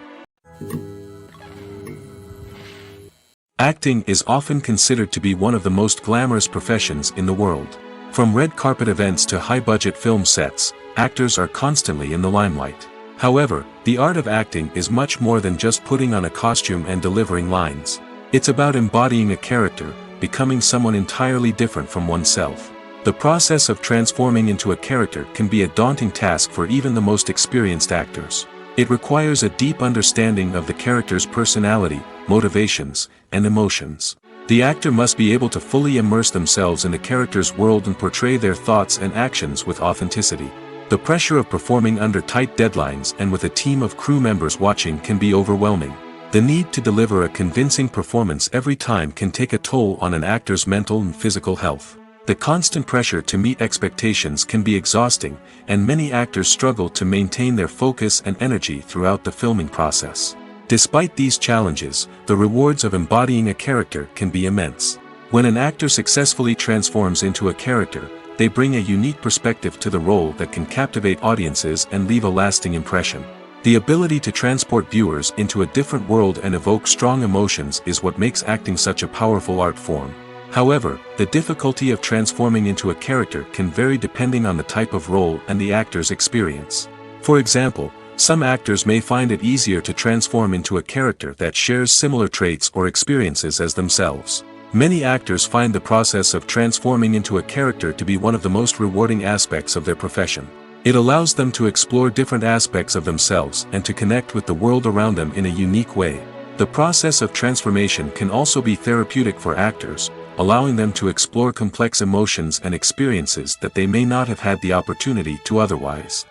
Acting is often considered to be one of the most glamorous professions in the world. From red carpet events to high-budget film sets, actors are constantly in the limelight. However, the art of acting is much more than just putting on a costume and delivering lines. It's about embodying a character, becoming someone entirely different from oneself. The process of transforming into a character can be a daunting task for even the most experienced actors. It requires a deep understanding of the character's personality, motivations, and emotions. The actor must be able to fully immerse themselves in the character's world and portray their thoughts and actions with authenticity. The pressure of performing under tight deadlines and with a team of crew members watching can be overwhelming. The need to deliver a convincing performance every time can take a toll on an actor's mental and physical health. The constant pressure to meet expectations can be exhausting, and many actors struggle to maintain their focus and energy throughout the filming process. Despite these challenges, the rewards of embodying a character can be immense. When an actor successfully transforms into a character, they bring a unique perspective to the role that can captivate audiences and leave a lasting impression. The ability to transport viewers into a different world and evoke strong emotions is what makes acting such a powerful art form. However, the difficulty of transforming into a character can vary depending on the type of role and the actor's experience. For example, some actors may find it easier to transform into a character that shares similar traits or experiences as themselves. Many actors find the process of transforming into a character to be one of the most rewarding aspects of their profession. It allows them to explore different aspects of themselves and to connect with the world around them in a unique way. The process of transformation can also be therapeutic for actors, allowing them to explore complex emotions and experiences that they may not have had the opportunity to otherwise.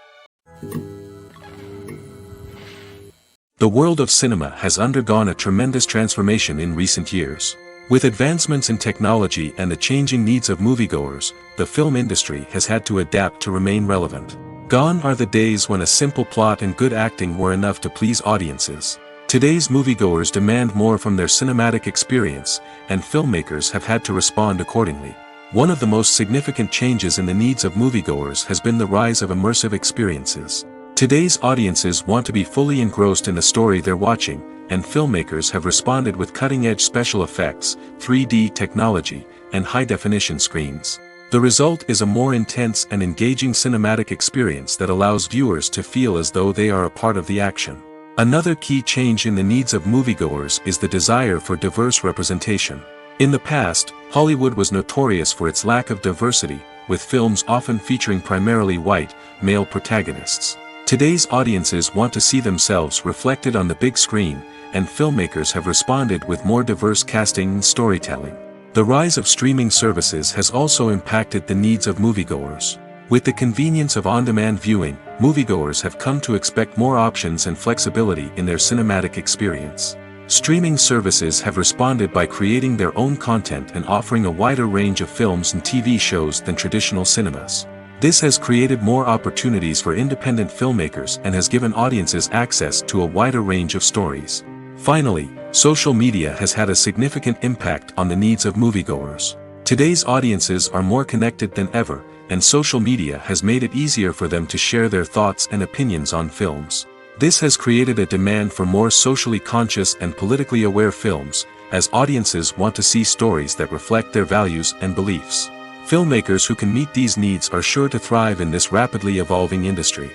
The world of cinema has undergone a tremendous transformation in recent years. With advancements in technology and the changing needs of moviegoers, the film industry has had to adapt to remain relevant. Gone are the days when a simple plot and good acting were enough to please audiences. Today's moviegoers demand more from their cinematic experience, and filmmakers have had to respond accordingly. One of the most significant changes in the needs of moviegoers has been the rise of immersive experiences. Today's audiences want to be fully engrossed in the story they're watching, and filmmakers have responded with cutting-edge special effects, 3D technology, and high-definition screens. The result is a more intense and engaging cinematic experience that allows viewers to feel as though they are a part of the action. Another key change in the needs of moviegoers is the desire for diverse representation. In the past, Hollywood was notorious for its lack of diversity, with films often featuring primarily white, male protagonists. Today's audiences want to see themselves reflected on the big screen, and filmmakers have responded with more diverse casting and storytelling. The rise of streaming services has also impacted the needs of moviegoers. With the convenience of on-demand viewing, moviegoers have come to expect more options and flexibility in their cinematic experience. Streaming services have responded by creating their own content and offering a wider range of films and TV shows than traditional cinemas. This has created more opportunities for independent filmmakers and has given audiences access to a wider range of stories. Finally, social media has had a significant impact on the needs of moviegoers. Today's audiences are more connected than ever, and social media has made it easier for them to share their thoughts and opinions on films. This has created a demand for more socially conscious and politically aware films, as audiences want to see stories that reflect their values and beliefs. Filmmakers who can meet these needs are sure to thrive in this rapidly evolving industry.